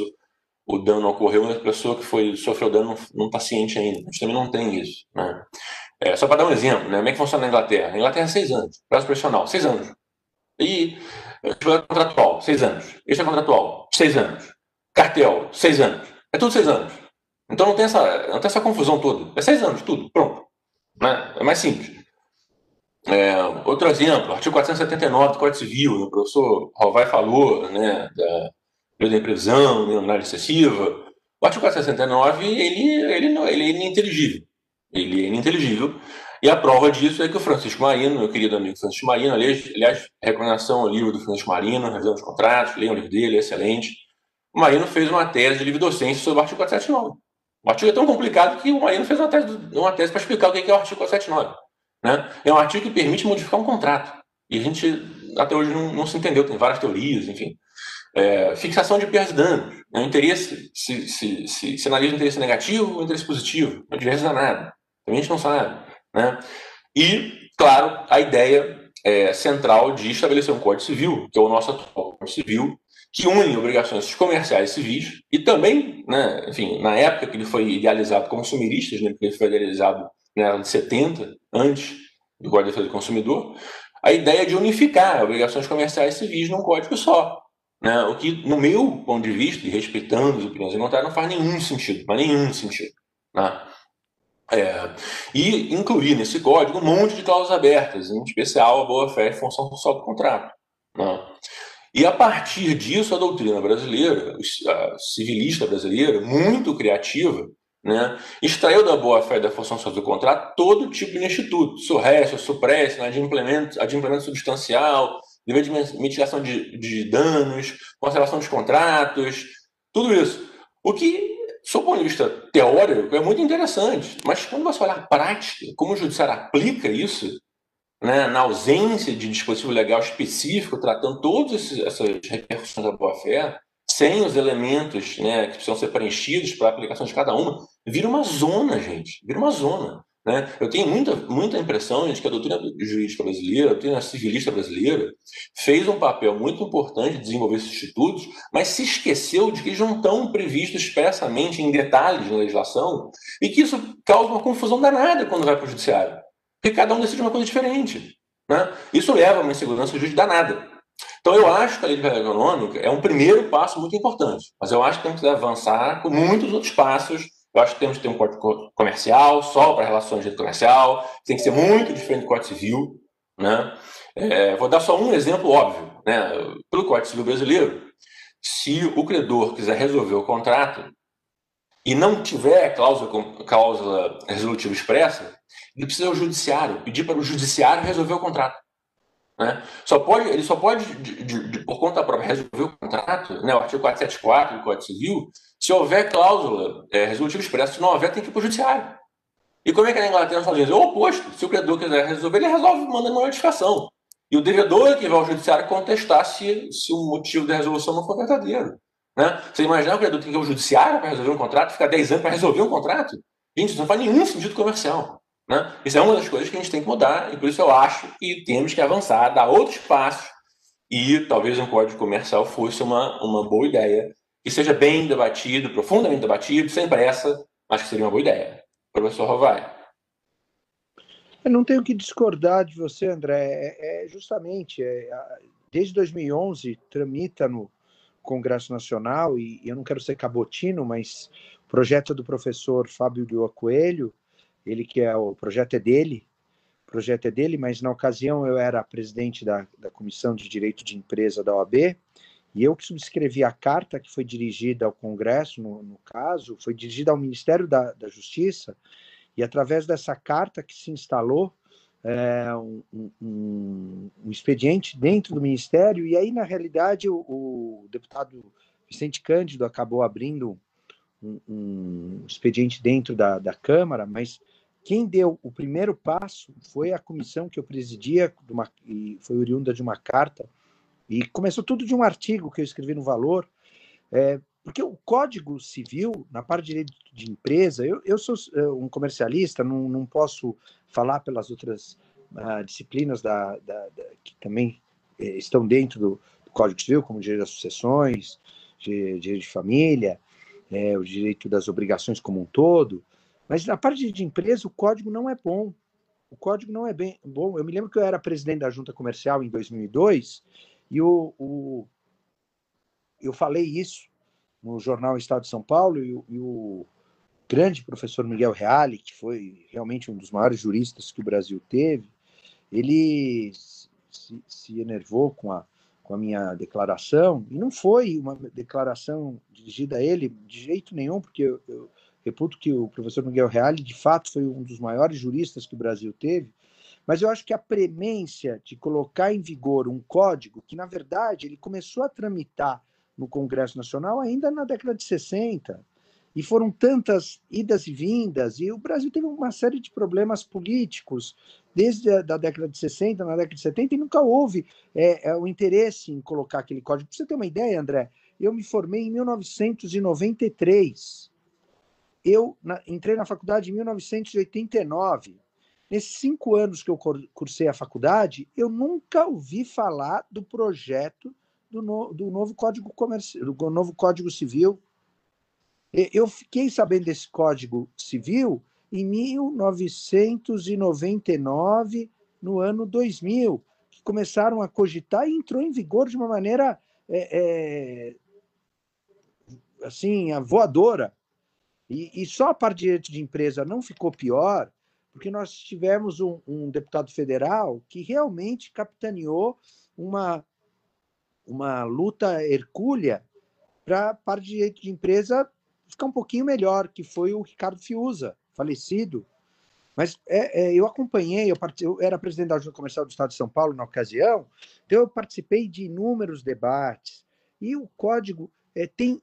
o dano ocorreu, mas a pessoa que sofreu dano não está ciente ainda. A gente também não tem isso. Né. Só para dar um exemplo, né, como é que funciona na Inglaterra? Na Inglaterra é 6 anos, prazo profissional, 6 anos. E contratual, 6 anos. Extracontratual, 6 anos. Cartel, 6 anos. É tudo 6 anos. Então não tem essa confusão toda. É 6 anos, tudo, pronto. Né? É mais simples. Outro exemplo, artigo 479 do Código Civil, o professor Rovai falou, né, da lei da imprevisão, minoridade excessiva. O artigo 469 ele é ininteligível. Ele é ininteligível. E a prova disso é que o Francisco Marino, meu querido amigo Francisco Marino, aliás, recomendação ao livro do Francisco Marino, revisão dos contratos, leiam o livro dele, é excelente. O Marino fez uma tese de livre docência sobre o artigo 479. O artigo é tão complicado que o Marino fez uma tese para explicar o que é o artigo 479. Né? É um artigo que permite modificar um contrato. E a gente, até hoje, não se entendeu. Tem várias teorias, enfim. Fixação de perdas e danos. O interesse, se analisa o interesse negativo ou o interesse positivo. Não diverge nada. Também a gente não sabe. Né? E, claro, a ideia central de estabelecer um Código Civil, que é o nosso atual Código Civil, que une obrigações comerciais e civis, e também, né, enfim, na época que ele foi idealizado como sumiristas, né, porque ele foi idealizado na década de 70, antes do Código de Defesa do Consumidor, a ideia de unificar obrigações comerciais e civis num código só. Né, o que, no meu ponto de vista, e respeitando as opiniões contrárias, não faz nenhum sentido, mas nenhum sentido. Né? E incluir nesse código um monte de cláusulas abertas, em especial a boa-fé e função social do contrato. Né? E a partir disso, a doutrina brasileira, a civilista brasileira, muito criativa, né, extraiu da boa-fé e da função social do contrato todo tipo de instituto, surrécio, supresso, adimplemento substancial, dever de mitigação de danos, conservação dos contratos, tudo isso. O que, sob o ponto de vista teórico, é muito interessante, mas quando você olha a prática, como o judiciário aplica isso, né, na ausência de dispositivo legal específico, tratando todas essas repercussões da boa-fé, sem os elementos, né, que precisam ser preenchidos para a aplicação de cada uma, vira uma zona, gente. Vira uma zona. Né? Eu tenho muita impressão de que a doutrina jurídica brasileira, a doutrina civilista brasileira, fez um papel muito importante de desenvolver esses institutos, mas se esqueceu de que eles não estão previstos expressamente em detalhes na legislação e que isso causa uma confusão danada quando vai para o judiciário. Porque cada um decide uma coisa diferente. Né? Isso leva a uma insegurança jurídica danada. Então, eu acho que a lei de liberdade econômica é um primeiro passo muito importante, mas eu acho que temos que avançar com muitos outros passos. Eu acho que temos que ter um código comercial, só para relações de direito comercial, tem que ser muito diferente do Código Civil. Né? Vou dar só um exemplo óbvio. Né? Pelo Código Civil brasileiro, se o credor quiser resolver o contrato e não tiver cláusula resolutiva expressa, ele precisa ao judiciário, pedir para o judiciário resolver o contrato. Né? Ele só pode, por conta própria, resolver o contrato, né, o artigo 474 do Código Civil, se houver cláusula resolutiva expressa. Se não houver, tem que ir para o judiciário. E como é que na Inglaterra nos Estados Unidos? É o oposto. Se o credor quiser resolver, ele resolve mandando uma notificação. E o devedor é que vai ao judiciário contestar se o motivo da resolução não for verdadeiro. Né? Você imaginar que o credor tem que ir ao judiciário para resolver um contrato, ficar 10 anos para resolver um contrato? Gente, isso não faz nenhum sentido comercial. Né? Isso é uma das coisas que a gente tem que mudar, e por isso eu acho que temos que avançar, dar outros passos, e talvez um código comercial fosse uma boa ideia, que seja bem debatido, profundamente debatido, sem pressa, acho que seria uma boa ideia. Professor Rovai. Eu não tenho que discordar de você, André. Justamente, desde 2011, tramita no Congresso Nacional, e eu não quero ser cabotino, mas o projeto do professor Fábio Lua Coelho, o projeto é dele, mas na ocasião eu era presidente da Comissão de Direito de Empresa da OAB, e eu que subscrevi a carta que foi dirigida ao Congresso, no caso, foi dirigida ao Ministério da Justiça, e através dessa carta que se instalou um expediente dentro do Ministério, e aí, na realidade, o deputado Vicente Cândido acabou abrindo um expediente dentro da Câmara, mas quem deu o primeiro passo foi a comissão que eu presidia, e foi oriunda de uma carta, e começou tudo de um artigo que eu escrevi no Valor, porque o Código Civil, na parte de direito de empresa, eu sou um comercialista, não posso falar pelas outras disciplinas que também estão dentro do Código Civil, como o direito das sucessões, direito de família, o direito das obrigações como um todo, mas na parte de empresa o código não é bom. O código não é bem bom. Eu me lembro que eu era presidente da Junta Comercial em 2002 e eu falei isso no jornal Estado de São Paulo, e o grande professor Miguel Reale, que foi realmente um dos maiores juristas que o Brasil teve, ele se enervou com a minha declaração, e não foi uma declaração dirigida a ele de jeito nenhum, porque eu reputo que o professor Miguel Reale, de fato, foi um dos maiores juristas que o Brasil teve, mas eu acho que a premência de colocar em vigor um código que, na verdade, ele começou a tramitar no Congresso Nacional ainda na década de 60, e foram tantas idas e vindas, e o Brasil teve uma série de problemas políticos desde a década de 60, na década de 70, e nunca houve o interesse em colocar aquele código. Para você ter uma ideia, André, eu me formei em 1993, eu entrei na faculdade em 1989, nesses 5 anos que eu cursei a faculdade, eu nunca ouvi falar do projeto do novo Código Comercial, do novo Código Civil. Eu fiquei sabendo desse Código Civil em 1999, no ano 2000, que começaram a cogitar e entrou em vigor de uma maneira assim, voadora. E só a parte de direito de empresa não ficou pior, porque nós tivemos um deputado federal que realmente capitaneou uma luta hercúlea para a parte de direito de empresa ficar um pouquinho melhor, que foi o Ricardo Fiuza, falecido. Mas eu acompanhei, eu era presidente da Junta Comercial do Estado de São Paulo na ocasião, então eu participei de inúmeros debates, e o código tem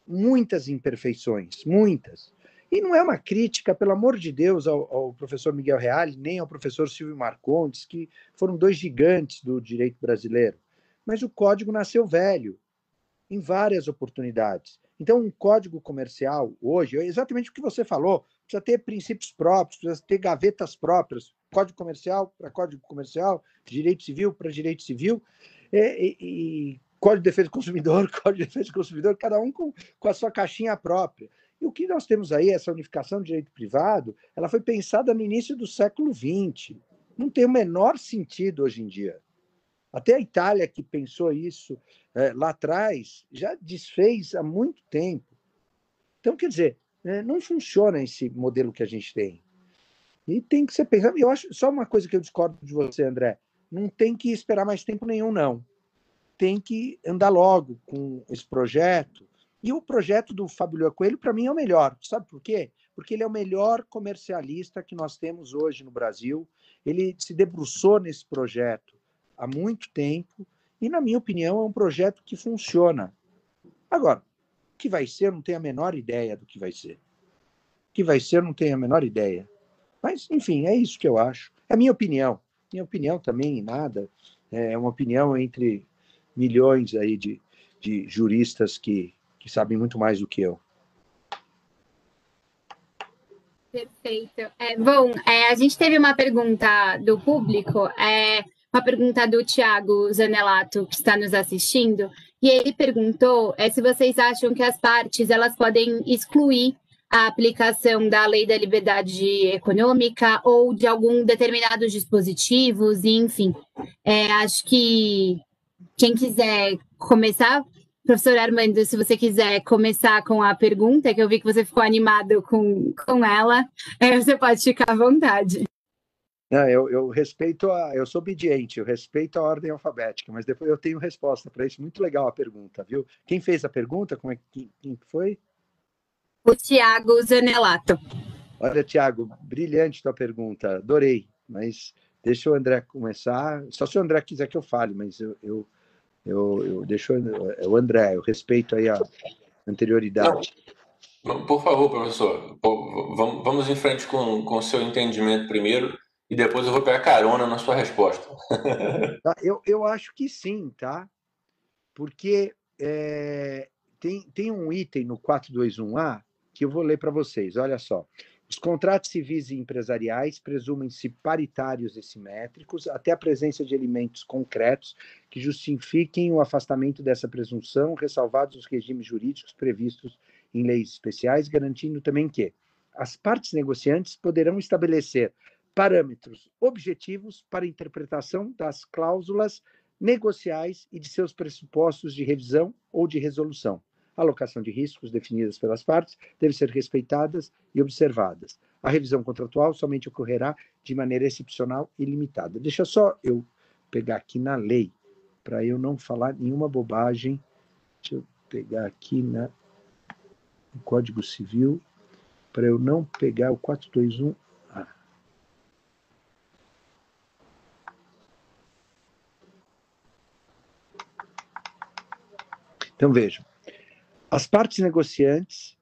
muitas imperfeições, muitas. E não é uma crítica, pelo amor de Deus, ao professor Miguel Reale, nem ao professor Silvio Marcondes, que foram 2 gigantes do direito brasileiro. Mas o código nasceu velho, em várias oportunidades. Então, um código comercial, hoje, é exatamente o que você falou, precisa ter princípios próprios, precisa ter gavetas próprias, código comercial para código comercial, direito civil para direito civil, e Código de Defesa do Consumidor, Código de Defesa do Consumidor, cada um com a sua caixinha própria. E o que nós temos aí, essa unificação de direito privado, ela foi pensada no início do século XX. Não tem o menor sentido hoje em dia. Até a Itália, que pensou isso lá atrás, já desfez há muito tempo. Então, quer dizer, não funciona esse modelo que a gente tem. E tem que ser pensado. Eu acho só uma coisa que eu discordo de você, André. Não tem que esperar mais tempo nenhum, não. Tem que andar logo com esse projeto. E o projeto do Fábio Lua Coelho, para mim, é o melhor. Sabe por quê? Porque ele é o melhor comercialista que nós temos hoje no Brasil. Ele se debruçou nesse projeto há muito tempo e, na minha opinião, é um projeto que funciona. Agora, o que vai ser, eu não tenho a menor ideia do que vai ser. O que vai ser, eu não tenho a menor ideia. Mas, enfim, é isso que eu acho. É a minha opinião. Minha opinião também, nada. é uma opinião entre milhões aí de juristas que sabem muito mais do que eu. Perfeito. Bom, a gente teve uma pergunta do público, uma pergunta do Tiago Zanelato, que está nos assistindo, e ele perguntou se vocês acham que as partes elas podem excluir a aplicação da Lei da Liberdade Econômica ou de algum determinados dispositivos, e, enfim. Acho que quem quiser começar, professor Armando, se você quiser começar com a pergunta, que eu vi que você ficou animado com ela, você pode ficar à vontade. Não, eu respeito eu sou obediente, eu respeito a ordem alfabética, mas depois eu tenho resposta para isso. Muito legal a pergunta, viu? Quem fez a pergunta? Quem foi? O Tiago Zanelato. Olha, Tiago, brilhante tua pergunta, adorei, mas deixa o André começar, só se o André quiser que eu fale, mas eu deixo o André, eu respeito aí a anterioridade. Não, por favor, professor, vamos em frente com o seu entendimento primeiro e depois eu vou pegar carona na sua resposta. Tá, eu acho que sim, tá? Porque tem um item no 421A que eu vou ler para vocês, olha só. Os contratos civis e empresariais presumem-se paritários e simétricos até a presença de elementos concretos que justifiquem o afastamento dessa presunção, ressalvados os regimes jurídicos previstos em leis especiais, garantindo também que as partes negociantes poderão estabelecer parâmetros objetivos para a interpretação das cláusulas negociais e de seus pressupostos de revisão ou de resolução. A alocação de riscos definidas pelas partes deve ser respeitadas e observadas. A revisão contratual somente ocorrerá de maneira excepcional e limitada. Deixa só eu pegar aqui na lei, para eu não falar nenhuma bobagem. Deixa eu pegar aqui no Código Civil, para eu não pegar o 421. Então, vejam. As partes negociantes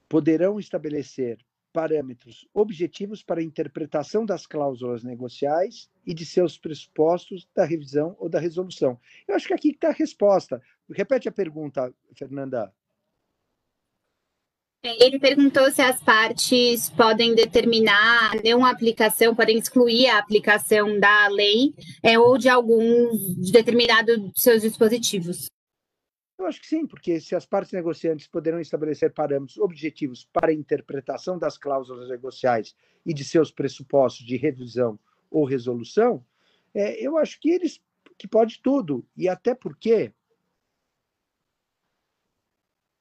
poderão estabelecer parâmetros objetivos para a interpretação das cláusulas negociais e de seus pressupostos da revisão ou da resolução. Eu acho que aqui está a resposta. Repete a pergunta, Fernanda. Ele perguntou se as partes podem determinar uma aplicação, podem excluir a aplicação da lei ou de alguns determinados seus dispositivos. Eu acho que sim, porque se as partes negociantes poderão estabelecer parâmetros objetivos para a interpretação das cláusulas negociais e de seus pressupostos de revisão ou resolução, eu acho que que pode tudo. E até porque,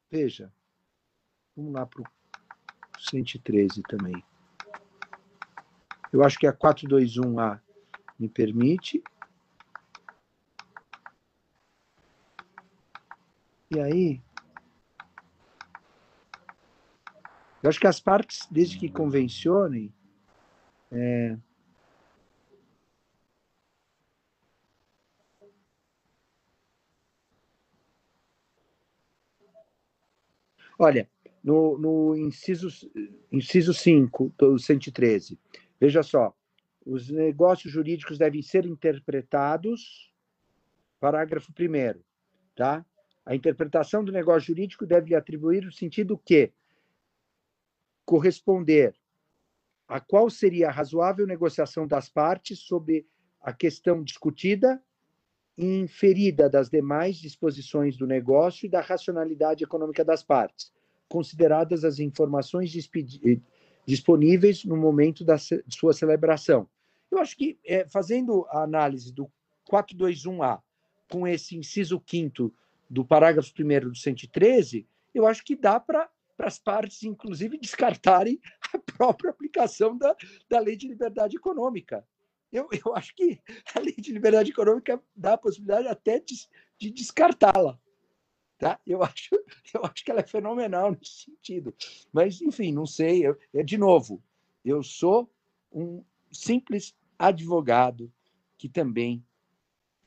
veja, vamos lá para o 113 também. Eu acho que a 421A me permite. E aí, eu acho que as partes, desde que convencionem, olha, no inciso 5 do 113, veja só, os negócios jurídicos devem ser interpretados, parágrafo 1º, tá? A interpretação do negócio jurídico deve atribuir o sentido que corresponder a qual seria a razoável negociação das partes sobre a questão discutida e inferida das demais disposições do negócio e da racionalidade econômica das partes, consideradas as informações disponíveis no momento de sua celebração. Eu acho que, fazendo a análise do 421A com esse inciso 5º do parágrafo 1º do 113, eu acho que dá para as partes, inclusive, descartarem a própria aplicação da Lei de Liberdade Econômica. Eu acho que a Lei de Liberdade Econômica dá a possibilidade até de descartá-la. Tá? Eu acho que ela é fenomenal nesse sentido. Mas, enfim, não sei. De novo, eu sou um simples advogado que também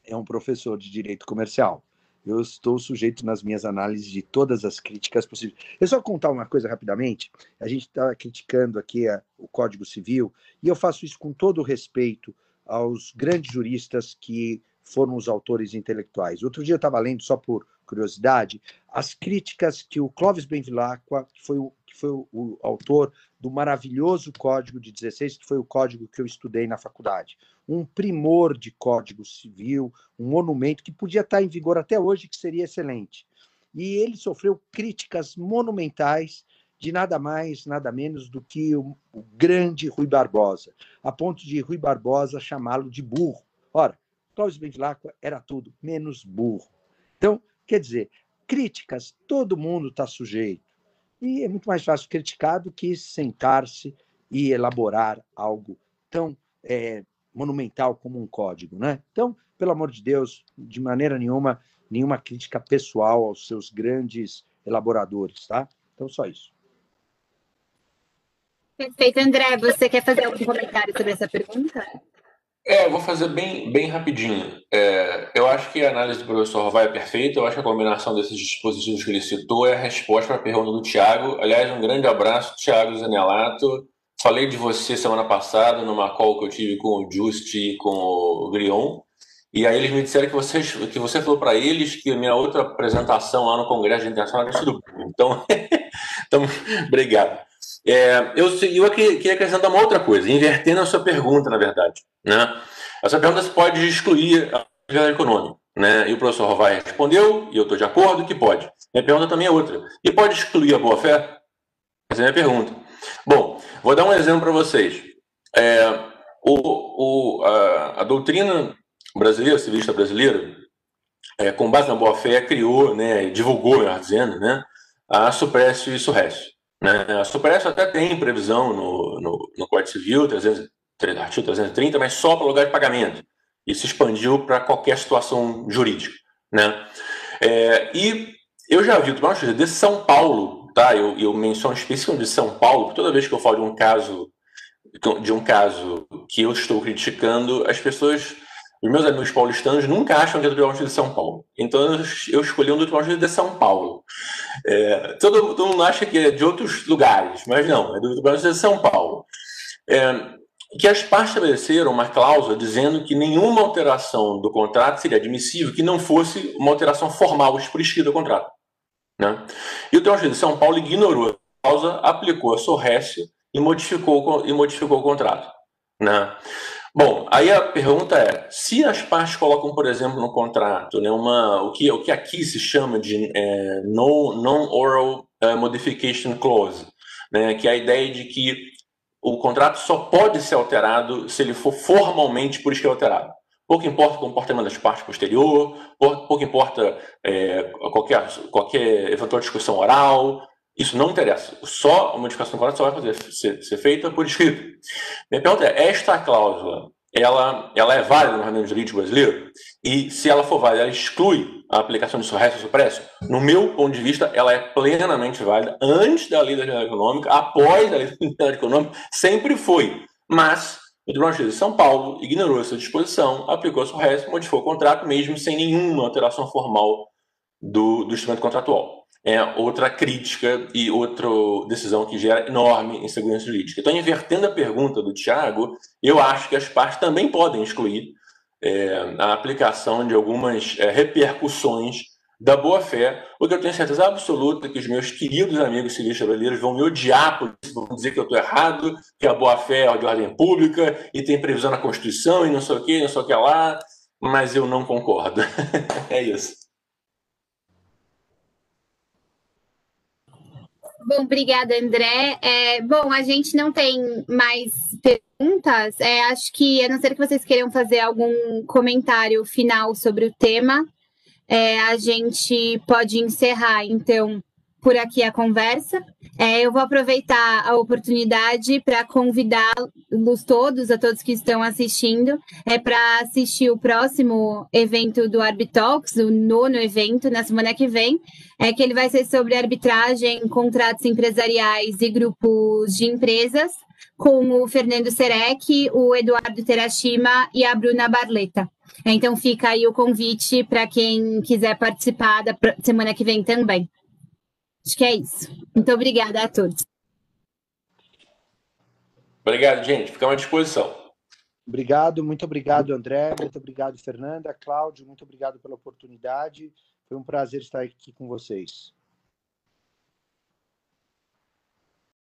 é um professor de direito comercial. Eu estou sujeito nas minhas análises de todas as críticas possíveis. Eu só contar uma coisa rapidamente. A gente está criticando aqui o Código Civil, e eu faço isso com todo o respeito aos grandes juristas que foram os autores intelectuais. Outro dia eu estava lendo, só por curiosidade, as críticas que o Clovis Bevilacqua, que foi o autor do maravilhoso Código de 16, que foi o código que eu estudei na faculdade. Um primor de código civil, um monumento que podia estar em vigor até hoje, que seria excelente. E ele sofreu críticas monumentais de nada mais, nada menos do que o grande Rui Barbosa, a ponto de Rui Barbosa chamá-lo de burro. Ora, Clovis Bevilacqua era tudo menos burro. Então, quer dizer, críticas, todo mundo está sujeito. E é muito mais fácil criticar do que sentar-se e elaborar algo tão monumental como um código, né? Então, pelo amor de Deus, de maneira nenhuma crítica pessoal aos seus grandes elaboradores, tá? Então, só isso. Perfeito. André, você quer fazer algum comentário sobre essa pergunta? Eu vou fazer bem rapidinho. Eu acho que a análise do professor Rovai é perfeita. Eu acho que a combinação desses dispositivos que ele citou é a resposta para a pergunta do Thiago. Aliás, um grande abraço, Thiago Zanelato. Falei de você semana passada numa call que eu tive com o Just e com o Grion. E aí eles me disseram que você falou para eles que a minha outra apresentação lá no Congresso de Internacional tinha sido boa. Então, obrigado. Eu queria acrescentar uma outra coisa, invertendo a sua pergunta, na verdade. Né? Essa pergunta se pode excluir a atividade econômica. Né? E o professor Rovai respondeu, e eu estou de acordo, que pode. Minha pergunta também é outra. E pode excluir a boa-fé? Essa é a minha pergunta. Bom, vou dar um exemplo para vocês. A doutrina brasileira, civilista brasileira, com base na boa-fé, criou, né, divulgou, melhor dizendo, né, a suprécio e surrécio. Né? A suprécio até tem previsão no Código Civil, artigo 330, mas só para lugar de pagamento. Isso expandiu para qualquer situação jurídica. Né? E eu já vi o Tribunal de Justiça de São Paulo, tá? Eu menciono especificamente de São Paulo, porque toda vez que eu falo de um caso que eu estou criticando, as pessoas, os meus amigos paulistanos, nunca acham que é do Tribunal de Justiça de São Paulo. Então eu escolhi um do Tribunal de Justiça de São Paulo. Todo mundo acha que é de outros lugares, mas não, é do Tribunal de Justiça de São Paulo. Que as partes estabeleceram uma cláusula dizendo que nenhuma alteração do contrato seria admissível que não fosse uma alteração formal explícita do contrato. Né? E o Tribunal de Justiça de São Paulo ignorou a cláusula, aplicou a surrécio e modificou o contrato. Né? Bom, aí a pergunta é, se as partes colocam, por exemplo, no contrato, né, o que aqui se chama de non-oral modification clause, né, que é a ideia de que o contrato só pode ser alterado se ele for formalmente por escrito alterado. Pouco importa o comportamento das partes posterior, pouco importa qualquer eventual discussão oral, isso não interessa. Só a modificação do contrato só vai poder ser feita por escrito. Minha pergunta é, esta cláusula, ela é válida no ordenamento jurídico brasileiro? E se ela for válida, ela exclui a aplicação de surrécio e suprécio? No meu ponto de vista, ela é plenamente válida antes da lei da atividade econômica, após a lei da atividade econômica, sempre foi. Mas o Tribunal de Justiça de São Paulo ignorou essa disposição, aplicou a surrécio, modificou o contrato, mesmo sem nenhuma alteração formal do instrumento contratual. É outra crítica e outra decisão que gera enorme insegurança jurídica. Então, invertendo a pergunta do Thiago, eu acho que as partes também podem excluir a aplicação de algumas repercussões da boa-fé, porque eu tenho certeza absoluta que os meus queridos amigos civistas brasileiros vão me odiar por isso, vão dizer que eu estou errado, que a boa-fé é de ordem pública e tem previsão na Constituição e não sei o que lá, mas eu não concordo. É isso. Bom, obrigada, André. Bom, a gente não tem mais perguntas. Acho que, a não ser que vocês queiram fazer algum comentário final sobre o tema, a gente pode encerrar, então, por aqui a conversa. Eu vou aproveitar a oportunidade para convidá-los todos, a todos que estão assistindo, para assistir o próximo evento do Arbitalks, o 9º evento, na semana que vem, que ele vai ser sobre arbitragem, contratos empresariais e grupos de empresas, com o Fernando Serec, o Eduardo Terashima e a Bruna Barletta. Então fica aí o convite para quem quiser participar da semana que vem também. Acho que é isso. Muito obrigada a todos. Obrigado, gente. Ficamos à disposição. Obrigado, muito obrigado, André, muito obrigado, Fernanda, Cláudio, muito obrigado pela oportunidade. Foi um prazer estar aqui com vocês.